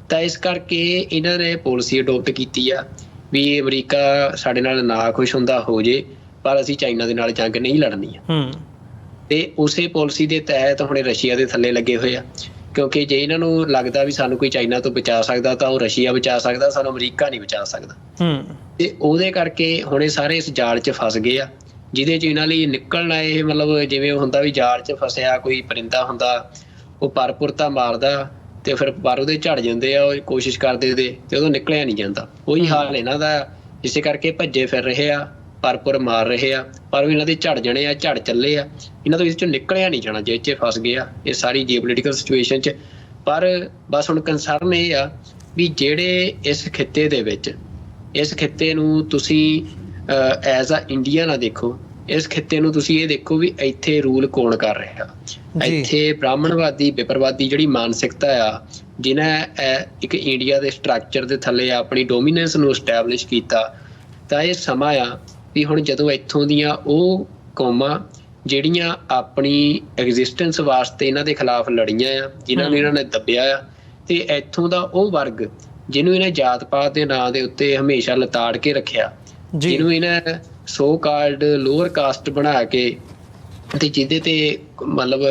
ਤਾਂ ਇਸ ਕਰਕੇ ਇਹਨਾਂ ਨੇ ਪਾਲਿਸੀ ਅਡੋਪਟ ਕੀਤੀ ਆ ਵੀ ਅਮਰੀਕਾ ਸਾਡੇ ਨਾਲ ਨਾ ਖੁਸ਼ ਹੁੰਦਾ ਹੋ ਜੇ ਪਰ ਅਸੀਂ ਚਾਈਨਾ ਦੇ ਨਾਲ ਜੰਗ ਨਹੀਂ ਲੜਨੀ ਆ। ਤੇ ਉਸੇ ਪਾਲਿਸੀ ਦੇ ਤਹਿਤ ਹੁਣ ਰਸ਼ੀਆ ਦੇ ਥੱਲੇ ਲੱਗੇ ਹੋਏ ਆ, ਕਿਉਂਕਿ ਜੇ ਇਹਨਾਂ ਨੂੰ ਲੱਗਦਾ ਵੀ ਸਾਨੂੰ ਕੋਈ ਚਾਈਨਾ ਤੋਂ ਬਚਾ ਸਕਦਾ ਤਾਂ ਉਹ ਰਸ਼ੀਆ ਬਚਾ ਸਕਦਾ, ਸਾਨੂੰ ਅਮਰੀਕਾ ਨਹੀਂ ਬਚਾ ਸਕਦਾ। ਤੇ ਉਹਦੇ ਕਰਕੇ ਹੁਣ ਇਹ ਸਾਰੇ ਇਸ ਜਾਲ 'ਚ ਫਸ ਗਏ ਆ ਜਿਹਦੇ 'ਚ ਇਹਨਾਂ ਲਈ ਨਿਕਲਣਾ ਇਹ ਮਤਲਬ ਜਿਵੇਂ ਹੁੰਦਾ ਵੀ ਜਾਲ 'ਚ ਫਸਿਆ ਕੋਈ ਪਰਿੰਦਾ ਹੁੰਦਾ, ਉਹ ਪਰਪੁਰਤਾ ਮਾਰਦਾ ਤੇ ਫਿਰ ਪਰ ਉਹਦੇ ਝੜ ਜਾਂਦੇ ਆ, ਉਹ ਕੋਸ਼ਿਸ਼ ਕਰਦੇ ਤੇ ਉਦੋਂ ਨਿਕਲਿਆ ਨਹੀਂ ਜਾਂਦਾ। ਉਹੀ ਹਾਲ ਇਹਨਾਂ ਦਾ, ਇਸੇ ਕਰਕੇ ਭੱਜੇ ਫਿਰ ਰਹੇ ਆ, ਪਰਪੁਰ ਮਾਰ ਰਹੇ ਆ, ਪਰ ਉਹ ਇਹਨਾਂ ਦੇ ਝੜ ਜਾਣੇ ਆ, ਝੜ ਚੱਲੇ ਆ, ਇਹਨਾਂ ਤੋਂ ਇਸ 'ਚੋਂ ਨਿਕਲਿਆ ਨਹੀਂ ਜਾਣਾ, ਜੇ 'ਚ ਫਸ ਗਏ ਆ ਇਹ ਸਾਰੀ ਜੀਓਪੋਲੀਟੀਕਲ ਸਿਚੁਏਸ਼ਨ 'ਚ। ਪਰ ਬਸ ਹੁਣ ਕੰਸਰਨ ਇਹ ਆ ਵੀ ਜਿਹੜੇ ਇਸ ਖਿੱਤੇ ਦੇ ਵਿੱਚ, ਇਸ ਖਿੱਤੇ ਨੂੰ ਤੁਸੀਂ ਐਜ਼ ਆ ਇੰਡੀਆ ਨਾ ਦੇਖੋ, ਇਸ ਖਿੱਤੇ ਨੂੰ ਤੁਸੀਂ ਇਹ ਦੇਖੋ ਵੀ ਇੱਥੇ ਰੂਲ ਕੌਣ ਕਰ ਰਿਹਾ। ਇੱਥੇ ਬ੍ਰਾਹਮਣਵਾਦੀ ਵਿਪਰਵਾਦੀ ਜਿਹੜੀ ਮਾਨਸਿਕਤਾ ਆ, ਜਿਹਨੇ ਇੱਕ ਇੰਡੀਆ ਦੇ ਸਟਰਕਚਰ ਦੇ ਥੱਲੇ ਆਪਣੀ ਡੋਮੀਨੈਂਸ ਨੂੰ ਐਸਟੈਬਲਿਸ਼ ਕੀਤਾ, ਤਾਂ ਇਹ ਸਮਾਂ ਆ ਵੀ ਹੁਣ ਜਦੋਂ ਇੱਥੋਂ ਦੀਆਂ ਉਹ ਕੌਮਾਂ ਜਿਹੜੀਆਂ ਆਪਣੀ ਐਗਜ਼ਿਸਟੈਂਸ ਵਾਸਤੇ ਇਹਨਾਂ ਦੇ ਖਿਲਾਫ ਲੜੀਆਂ ਆ, ਜਿਨ੍ਹਾਂ ਨੂੰ ਇਹਨਾਂ ਨੇ ਦੱਬਿਆ ਆ, ਤੇ ਇੱਥੋਂ ਦਾ ਉਹ ਵਰਗ ਜਿਹਨੂੰ ਇਹਨੇ ਜਾਤ ਪਾਤ ਦੇ ਨਾਂ ਦੇ ਉੱਤੇ ਹਮੇਸ਼ਾ ਲਤਾੜ ਕੇ ਰੱਖਿਆ, ਜਿਹਨੂੰ ਇਹਨੇ ਸੋ ਕਾਲਡ ਲੋਅਰ ਕਾਸਟ ਬਣਾ ਕੇ ਤੇ ਜਿਹਦੇ ਤੇ ਮਤਲਬ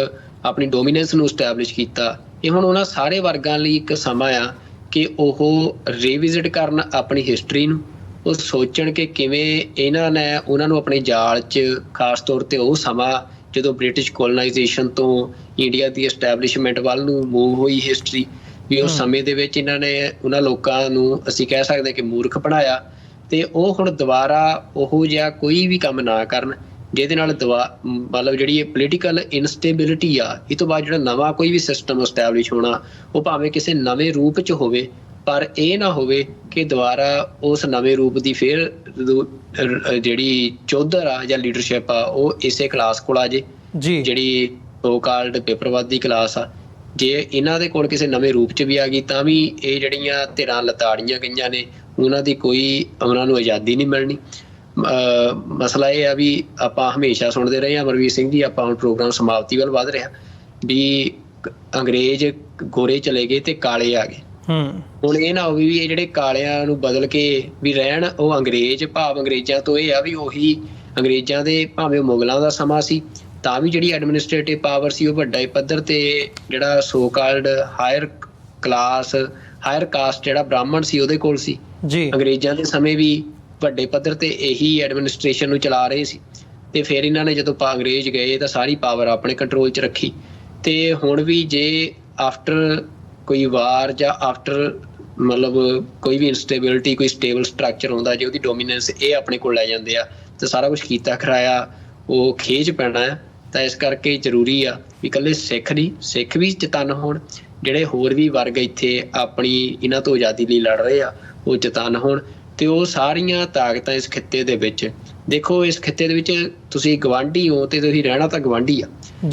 ਆਪਣੀ ਡੋਮੀਨੈਂਸ ਨੂੰ ਐਸਟੈਬਲਿਸ਼ ਕੀਤਾ, ਇਹ ਹੁਣ ਉਹਨਾਂ ਸਾਰੇ ਵਰਗਾਂ ਲਈ ਇੱਕ ਸਮਾਂ ਆ ਕਿ ਉਹ ਰੀਵਿਜ਼ਿਟ ਕਰਨ ਆਪਣੀ ਹਿਸਟਰੀ ਨੂੰ, ਉਹ ਸੋਚਣ ਕਿ ਕਿਵੇਂ ਇਹਨਾਂ ਨੇ ਉਹਨਾਂ ਨੂੰ ਆਪਣੇ ਜਾਲ 'ਚ, ਖਾਸ ਤੌਰ ਤੇ ਉਹ ਸਮਾਂ ਜਦੋਂ ਬ੍ਰਿਟਿਸ਼ ਕੋਲੋਨਾਈਜੇਸ਼ਨ ਤੋਂ ਇੰਡੀਆ ਦੀ ਐਸਟੈਬਲਿਸ਼ਮੈਂਟ ਵੱਲ ਨੂੰ ਮੂਵ ਹੋਈ ਹਿਸਟਰੀ, ਵੀ ਉਸ ਸਮੇਂ ਦੇ ਵਿੱਚ ਇਹਨਾਂ ਨੇ ਉਹਨਾਂ ਲੋਕਾਂ ਨੂੰ ਅਸੀਂ ਕਹਿ ਸਕਦੇ ਕਿ ਮੂਰਖ ਬਣਾਇਆ, ਤੇ ਉਹ ਹੁਣ ਦੁਬਾਰਾ ਉਹੋ ਜਿਹਾ ਕੋਈ ਵੀ ਕੰਮ ਨਾ ਕਰਨ ਜਿਹਦੇ ਨਾਲ ਮਤਲਬ ਜਿਹੜੀ ਇਹ ਪੋਲੀਟੀਕਲ ਇਨਸਟੇਬਿਲਿਟੀ ਆ, ਇਹ ਤੋਂ ਬਾਅਦ ਜਿਹੜਾ ਨਵਾਂ ਕੋਈ ਵੀ ਸਿਸਟਮ ਐਸਟੈਬਲਿਸ਼ ਹੋਣਾ, ਉਹ ਭਾਵੇਂ ਕਿਸੇ ਨਵੇਂ ਰੂਪ 'ਚ ਹੋਵੇ, ਪਰ ਇਹ ਨਾ ਹੋਵੇ ਕਿ ਦੁਬਾਰਾ ਉਸ ਨਵੇਂ ਰੂਪ ਦੀ ਫਿਰ ਜਿਹੜੀ ਚੌਧਰ ਆ ਜਾਂ ਲੀਡਰਸ਼ਿਪ ਆ ਉਹ ਇਸੇ ਕਲਾਸ ਕੋਲ ਆ ਜੇ, ਜਿਹੜੀ ਸੋ ਕਾਲਡ ਪੇਪਰਵਾਦੀ ਕਲਾਸ ਆ। ਜੇ ਇਹਨਾਂ ਦੇ ਕੋਲ ਕਿਸੇ ਨਵੇਂ ਰੂਪ 'ਚ ਵੀ ਆ ਗਈ ਤਾਂ ਵੀ ਇਹ ਜਿਹੜੀਆਂ ਧਿਰਾਂ ਲਤਾੜੀਆਂ ਗਈਆਂ ਨੇ, ਉਹਨਾਂ ਦੀ ਕੋਈ ਉਹਨਾਂ ਨੂੰ ਆਜ਼ਾਦੀ ਨਹੀਂ ਮਿਲਣੀ। ਮਸਲਾ ਇਹ ਆ ਵੀ ਆਪਾਂ ਹਮੇਸ਼ਾ ਸੁਣਦੇ ਰਹੇ ਹਾਂ ਅਮਰਵੀਰ ਸਿੰਘ ਜੀ, ਆਪਾਂ ਹੁਣ ਪ੍ਰੋਗਰਾਮ ਸਮਾਪਤੀ ਵੱਲ ਵੱਧ ਰਿਹਾ ਵੀ ਅੰਗਰੇਜ਼ ਗੋਰੇ ਚਲੇ ਗਏ ਤੇ ਕਾਲੇ ਆ ਗਏ। ਹੁਣ ਇਹ ਨਾ ਹੋਵੇ ਵੀ ਇਹ ਜਿਹੜੇ ਕਾਲਿਆਂ ਨੂੰ ਬਦਲ ਕੇ ਵੀ ਰਹਿਣ ਉਹ ਅੰਗਰੇਜ਼, ਭਾਵ ਅੰਗਰੇਜ਼ਾਂ ਤੋਂ ਇਹ ਆ ਵੀ ਉਹੀ ਅੰਗਰੇਜ਼ਾਂ ਦੇ ਭਾਵੇਂ ਮੁਗਲਾਂ ਦਾ ਸਮਾਂ ਸੀ ਤਾਂ ਵੀ ਜਿਹੜੀ ਐਡਮਿਨਿਸਟ੍ਰੇਟਿਵ ਪਾਵਰ ਸੀ ਉਹ ਵੱਡੇ ਪੱਧਰ ਤੇ ਜਿਹੜਾ so called higher class, higher caste ਜਿਹੜਾ ਬ੍ਰਾਹਮਣ ਸੀ ਉਹਦੇ ਕੋਲ ਸੀ। ਅੰਗਰੇਜ਼ਾਂ ਦੇ ਸਮੇਂ ਵੀ ਵੱਡੇ ਪੱਧਰ ਤੇ ਇਹੀ ਐਡਮਿਨਿਸਟ੍ਰੇਸ਼ਨ ਨੂੰ ਚਲਾ ਰਹੇ ਸੀ, ਤੇ ਫਿਰ ਇਹਨਾਂ ਨੇ ਜਦੋਂ ਅੰਗਰੇਜ਼ ਗਏ ਤਾਂ ਸਾਰੀ ਪਾਵਰ ਆਪਣੇ ਕੰਟਰੋਲ 'ਚ ਰੱਖੀ। ਤੇ ਹੁਣ ਵੀ ਜੇ ਆਫਟਰ ਕੋਈ ਵਾਰ ਜਾਂ ਆਫਟਰ ਮਤਲਬ ਕੋਈ ਵੀ ਇਨਸਟੇਬਿਲਿਟੀ, ਕੋਈ ਸਟੇਬਲ ਸਟਰਕਚਰ ਹੁੰਦਾ, ਜੇ ਉਹਦੀ ਡੋਮੀਨੈਂਸ ਇਹ ਆਪਣੇ ਕੋਲ ਲੈ ਜਾਂਦੇ ਆ ਤਾਂ ਸਾਰਾ ਕੁਛ ਕੀਤਾ ਕਰਾਇਆ ਉਹ ਖੇਜ ਪੈਣਾ ਹੈ। ਤਾਂ ਇਸ ਕਰਕੇ ਜ਼ਰੂਰੀ ਆ ਵੀ ਇਕੱਲੇ ਸਿੱਖ ਨਹੀਂ, ਸਿੱਖ ਵੀ ਚਤੰਨ ਹੋਣ, ਜਿਹੜੇ ਹੋਰ ਵੀ ਵਰਗ ਇੱਥੇ ਆਪਣੀ ਇਹਨਾਂ ਤੋਂ ਆਜ਼ਾਦੀ ਲਈ ਲੜ ਰਹੇ ਆ ਉਹ ਚਤੰਨ ਹੋਣ, ਤੇ ਉਹ ਸਾਰੀਆਂ ਤਾਕਤਾਂ ਇਸ ਖਿੱਤੇ ਦੇ ਵਿੱਚ ਦੇਖੋ। ਇਸ ਖਿੱਤੇ ਦੇ ਵਿੱਚ ਤੁਸੀਂ ਗਵਾਂਢੀ ਹੋ ਤੇ ਤੁਸੀਂ ਰਹਿਣਾ ਤਾਂ ਗਵਾਂਢੀ ਆ,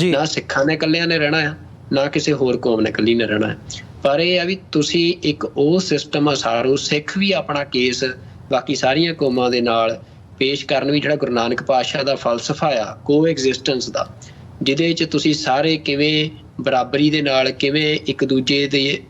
ਨਾ ਸਿੱਖਾਂ ਨੇ ਇਕੱਲਿਆਂ ਨੇ ਰਹਿਣਾ ਆ, ਨਾ ਕਿਸੇ ਹੋਰ ਕੌਮ ਨੇ ਇਕੱਲੀ ਨੇ ਰਹਿਣਾ ਹੈ। ਪਰ ਇਹ ਆ ਵੀ ਤੁਸੀਂ ਇੱਕ ਉਹ ਸਿਸਟਮ ਉਸਾਰੋ, ਸਿੱਖ ਵੀ ਆਪਣਾ ਕੇਸ ਬਾਕੀ ਸਾਰੀਆਂ ਕੌਮਾਂ ਦੇ ਨਾਲ ਪੇਸ਼ ਕਰਨ, ਵੀ ਜਿਹੜਾ ਗੁਰੂ ਨਾਨਕ ਪਾਤਸ਼ਾਹ ਦਾ ਫਲਸਫਾ ਆ ਕੋ ਐਗਜ਼ਿਸਟੈਂਸ ਦਾ, ਜਿਹਦੇ ਵਿੱਚ ਤੁਸੀਂ ਸਾਰੇ ਕਿਵੇਂ ਬਰਾਬਰੀ ਦੇ ਨਾਲ ਕਿਵੇਂ ਇੱਕ ਦੂਜੇ ਦੇ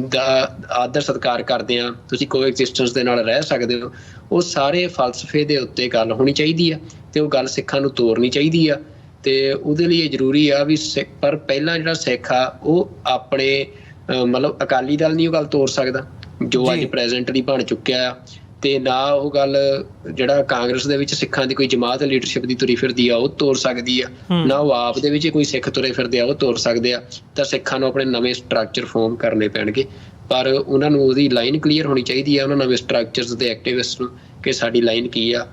ਦਾ ਆਦਰ ਸਤਿਕਾਰ ਕਰਦੇ ਆ, ਤੁਸੀਂ ਕੋ ਐਗਜ਼ਿਸਟੈਂਸ ਦੇ ਨਾਲ ਰਹਿ ਸਕਦੇ ਹੋ, ਉਹ ਸਾਰੇ ਫਲਸਫੇ ਦੇ ਉੱਤੇ ਗੱਲ ਹੋਣੀ ਚਾਹੀਦੀ ਆ ਤੇ ਉਹ ਗੱਲ ਸਿੱਖਾਂ ਨੂੰ ਤੋਰਨੀ ਚਾਹੀਦੀ ਆ। ਤੇ ਉਹਦੇ ਲਈ ਇਹ ਜ਼ਰੂਰੀ ਆ ਵੀ ਪਰ ਪਹਿਲਾਂ ਜਿਹੜਾ ਸਿੱਖ ਆ ਉਹ ਆਪਣੇ ਮਤਲਬ ਅਕਾਲੀ ਦਲ ਨਹੀਂ ਉਹ ਗੱਲ ਤੋਰ ਸਕਦਾ ਜੋ ਅੱਜ ਪ੍ਰੈਜ਼ੈਂਟਲੀ ਬਣ ਚੁੱਕਿਆ ਆ, ਤੇ ਨਾ ਉਹ ਗੱਲ ਜਿਹੜਾ ਕਾਂਗਰਸ ਦੇ ਵਿੱਚ ਸਿੱਖਾਂ ਦੀ ਕੋਈ ਜਮਾਤ ਲੀਡਰਸ਼ਿਪ ਦੀ ਤੁਰੀ ਫਿਰਦੀ ਆ ਉਹ ਤੋਰ ਸਕਦੀ ਆ, ਨਾ ਉਹ ਆਪ ਦੇ ਵਿੱਚ ਕੋਈ ਸਿੱਖ ਤੁਰੇ ਫਿਰਦੇ ਆ ਉਹ ਤੋਰ ਸਕਦੇ ਆ। ਤਾਂ ਸਿੱਖਾਂ ਨੂੰ ਆਪਣੇ ਨਵੇਂ ਸਟਰਕਚਰ ਫਾਰਮ ਕਰਨੇ ਪੈਣਗੇ, ਪਰ ਉਹਨਾਂ ਨੂੰ ਉਹਦੀ ਲਾਈਨ ਕਲੀਅਰ ਹੋਣੀ ਚਾਹੀਦੀ ਆ, ਉਹਨਾਂ ਨਵੇਂ ਸਟਰਕਚਰਸ ਦੇ ਐਕਟਿਵਿਸਟ ਨੂੰ, ਕਿ ਸਾਡੀ ਲਾਈਨ ਕੀ ਆ।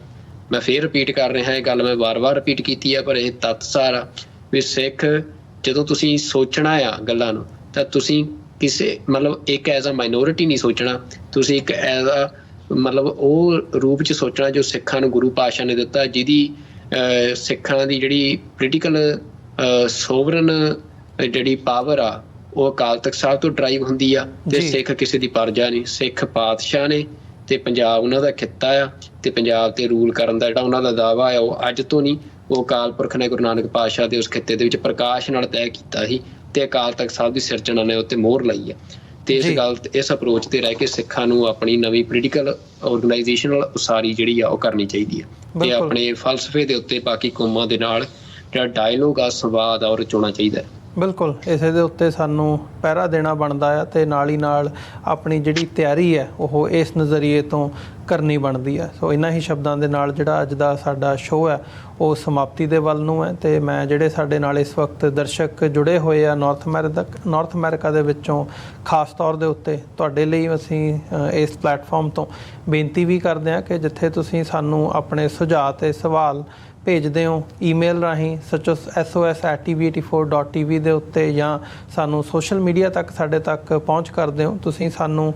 ਮੈਂ ਫੇਰ ਰਿਪੀਟ ਕਰ ਰਿਹਾ, ਇਹ ਗੱਲ ਮੈਂ ਵਾਰ-ਵਾਰ ਰਿਪੀਟ ਕੀਤੀ ਆ, ਪਰ ਇਹ ਤੱਤ-ਸਾਰ ਆ ਵੀ ਸਿੱਖ ਜਦੋਂ ਤੁਸੀਂ ਸੋਚਣਾ ਆ ਗੱਲਾਂ ਨੂੰ ਤਾਂ ਤੁਸੀਂ ਕਿਸੇ ਮਤਲਬ ਇੱਕ ਐਜ਼ ਅ ਮਾਈਨੋਰਿਟੀ ਨਹੀਂ ਸੋਚਣਾ, ਤੁਸੀਂ ਇੱਕ ਐਜ਼ ਅ ਮਤਲਬ ਉਹ ਰੂਪ 'ਚ ਸੋਚਣਾ ਜੋ ਸਿੱਖਾਂ ਨੂੰ ਗੁਰੂ ਪਾਤਸ਼ਾਹ ਨੇ ਦਿੱਤਾ, ਜਿਹਦੀ ਸਿੱਖਾਂ ਦੀ ਜਿਹੜੀ ਪੋਲੀਟੀਕਲ ਸੋਵਰਨ ਜਿਹੜੀ ਪਾਵਰ ਆ ਉਹ ਅਕਾਲ ਤਖਤ ਸਾਹਿਬ ਤੋਂ ਡਰਾਈਵ ਹੁੰਦੀ ਆ, ਤੇ ਸਿੱਖ ਕਿਸੇ ਦੀ ਪਰਜਾ ਨਹੀਂ, ਸਿੱਖ ਪਾਤਸ਼ਾਹ ਨੇ ਤੇ ਪੰਜਾਬ ਉਹਨਾਂ ਦਾ ਖਿੱਤਾ ਆ, ਤੇ ਪੰਜਾਬ ਤੇ ਰੂਲ ਕਰਨ ਦਾ ਜਿਹੜਾ ਉਹਨਾਂ ਦਾ ਦਾਅਵਾ ਆ ਉਹ ਅੱਜ ਤੋਂ ਨਹੀਂ, ਉਹ ਅਕਾਲ ਪੁਰਖ ਨੇ ਗੁਰੂ ਨਾਨਕ ਪਾਤਸ਼ਾਹ ਦੇ ਉਸ ਖਿੱਤੇ ਦੇ ਵਿੱਚ ਪ੍ਰਕਾਸ਼ ਨਾਲ ਤੈਅ ਕੀਤਾ ਸੀ, ਤੇ ਅਕਾਲ ਤਖਤ ਸਾਹਿਬ ਦੀ ਸਿਰਜਣਾ ਨੇ ਉੱਤੇ ਮੋਹਰ ਲਾਈ ਆ। ਤੇ ਇਸ ਗੱਲ ਇਸ ਅਪਰੋਚ ਤੇ ਰਹਿ ਕੇ ਸਿੱਖਾਂ ਨੂੰ ਆਪਣੀ ਨਵੀਂ ਪੋਲੀਟੀਕਲ ਆਰਗੇਨਾਈਜੇਸ਼ਨਲ ਉਸਾਰੀ ਜਿਹੜੀ ਆ ਉਹ ਕਰਨੀ ਚਾਹੀਦੀ ਆ, ਤੇ ਆਪਣੇ ਫਲਸਫੇ ਦੇ ਉੱਤੇ ਬਾਕੀ ਕੌਮਾਂ ਦੇ ਨਾਲ ਜਿਹੜਾ ਡਾਇਲੋਗ ਆ, ਸੰਵਾਦ ਆ ਉਹ ਰਚਾਉਣਾ ਚਾਹੀਦਾ ਹੈ। ਬਿਲਕੁਲ ਇਸੇ ਦੇ ਉੱਤੇ ਸਾਨੂੰ ਪਹਿਰਾ ਦੇਣਾ ਬਣਦਾ ਆ ਤੇ ਨਾਲ ਹੀ ਨਾਲ ਆਪਣੀ ਜਿਹੜੀ ਤਿਆਰੀ ਹੈ ਉਹ ਇਸ ਨਜ਼ਰੀਏ ਤੋਂ ਕਰਨੀ ਬਣਦੀ ਹੈ। ਸੋ ਇਹਨਾਂ ਹੀ ਸ਼ਬਦਾਂ ਦੇ ਨਾਲ ਜਿਹੜਾ ਅੱਜ ਦਾ ਸਾਡਾ ਸ਼ੋਅ ਹੈ ਉਹ ਸਮਾਪਤੀ ਦੇ ਵੱਲ ਨੂੰ ਹੈ ਤੇ ਮੈਂ ਜਿਹੜੇ ਸਾਡੇ ਨਾਲ ਇਸ ਵਕਤ ਦਰਸ਼ਕ ਜੁੜੇ ਹੋਏ ਆ ਨਾਰਥ ਅਮਰੀਕਾ ਦੇ ਵਿੱਚੋਂ ਖਾਸ ਤੌਰ ਦੇ ਉੱਤੇ ਤੁਹਾਡੇ ਲਈ ਅਸੀਂ ਇਸ ਪਲੇਟਫਾਰਮ ਤੋਂ ਬੇਨਤੀ ਵੀ ਕਰਦੇ ਹਾਂ ਕਿ ਜਿੱਥੇ ਤੁਸੀਂ ਸਾਨੂੰ ਆਪਣੇ ਸੁਝਾਅ ਤੇ ਸਵਾਲ ਭੇਜਦੇ ਹੋ ਈਮੇਲ ਰਾਹੀਂ sos@tv84.tv ਦੇ ਉੱਤੇ ਜਾਂ ਸਾਨੂੰ ਸੋਸ਼ਲ ਮੀਡੀਆ ਤੱਕ ਸਾਡੇ ਤੱਕ ਪਹੁੰਚ ਕਰਦੇ ਹੋ, ਤੁਸੀਂ ਸਾਨੂੰ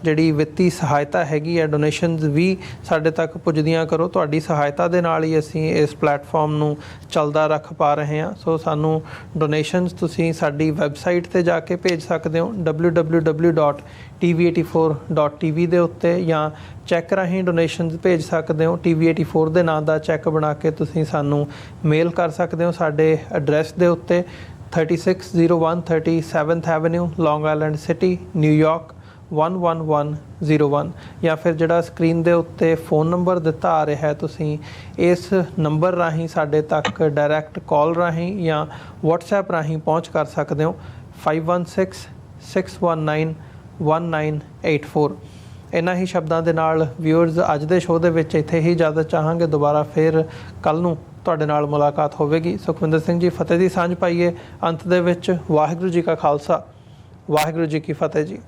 ਜਿਹੜੀ ਵਿੱਤੀ ਸਹਾਇਤਾ ਹੈਗੀ ਹੈ ਡੋਨੇਸ਼ਨਸ ਵੀ ਸਾਡੇ ਤੱਕ ਪੁੱਜਦੀਆਂ ਕਰੋ। ਤੁਹਾਡੀ ਸਹਾਇਤਾ ਦੇ ਨਾਲ ਹੀ ਅਸੀਂ ਇਸ ਪਲੇਟਫਾਰਮ ਨੂੰ ਚੱਲਦਾ ਰੱਖ ਪਾ ਰਹੇ ਹਾਂ। ਸੋ ਸਾਨੂੰ ਡੋਨੇਸ਼ਨਸ ਤੁਸੀਂ ਸਾਡੀ ਵੈਬਸਾਈਟ 'ਤੇ ਜਾ ਕੇ ਭੇਜ ਸਕਦੇ ਹੋ www.tv84.tv ਦੇ ਉੱਤੇ, ਜਾਂ ਚੈੱਕ ਰਾਹੀਂ ਡੋਨੇਸ਼ਨਸ ਭੇਜ ਸਕਦੇ ਹੋ। TV84 ਦੇ ਨਾਂ ਦਾ ਚੈੱਕ ਬਣਾ ਕੇ ਤੁਸੀਂ ਸਾਨੂੰ ਮੇਲ ਕਰ ਸਕਦੇ ਹੋ ਸਾਡੇ ਐਡਰੈਸ ਦੇ ਉੱਤੇ 3601 37th ਐਵਨਿਊ ਲੌਂਗ ਆਈਲੈਂਡ ਸਿਟੀ ਨਿਊਯਾਰਕ 11101, ਜਾਂ ਫਿਰ ਜਿਹੜਾ ਸਕਰੀਨ ਦੇ ਉੱਤੇ ਫ਼ੋਨ ਨੰਬਰ ਦਿੱਤਾ ਆ ਰਿਹਾ ਹੈ ਤੁਸੀਂ ਇਸ ਨੰਬਰ ਰਾਹੀਂ ਸਾਡੇ ਤੱਕ ਡਾਇਰੈਕਟ ਕਾਲ ਰਾਹੀਂ ਜਾਂ WhatsApp ਰਾਹੀਂ ਪਹੁੰਚ ਕਰ ਸਕਦੇ ਹੋ 5166191984। ਇਹਨਾਂ ਹੀ ਸ਼ਬਦਾਂ ਦੇ ਨਾਲ ਵਿਊਅਰਸ ਅੱਜ ਦੇ ਸ਼ੋਅ ਦੇ ਵਿੱਚ ਇੱਥੇ ਹੀ ਇਜਾਜ਼ਤ ਚਾਹਾਂਗੇ। ਦੁਬਾਰਾ ਫਿਰ ਕੱਲ੍ਹ ਨੂੰ ਤੁਹਾਡੇ ਨਾਲ ਮੁਲਾਕਾਤ ਹੋਵੇਗੀ। ਸੁਖਵਿੰਦਰ ਸਿੰਘ ਜੀ, ਫਤਿਹ ਦੀ ਸਾਂਝ ਪਾਈਏ ਅੰਤ ਦੇ ਵਿੱਚ। ਵਾਹਿਗੁਰੂ ਜੀ ਕਾ ਖਾਲਸਾ, ਵਾਹਿਗੁਰੂ ਜੀ ਕੀ ਫਤਿਹ ਜੀ।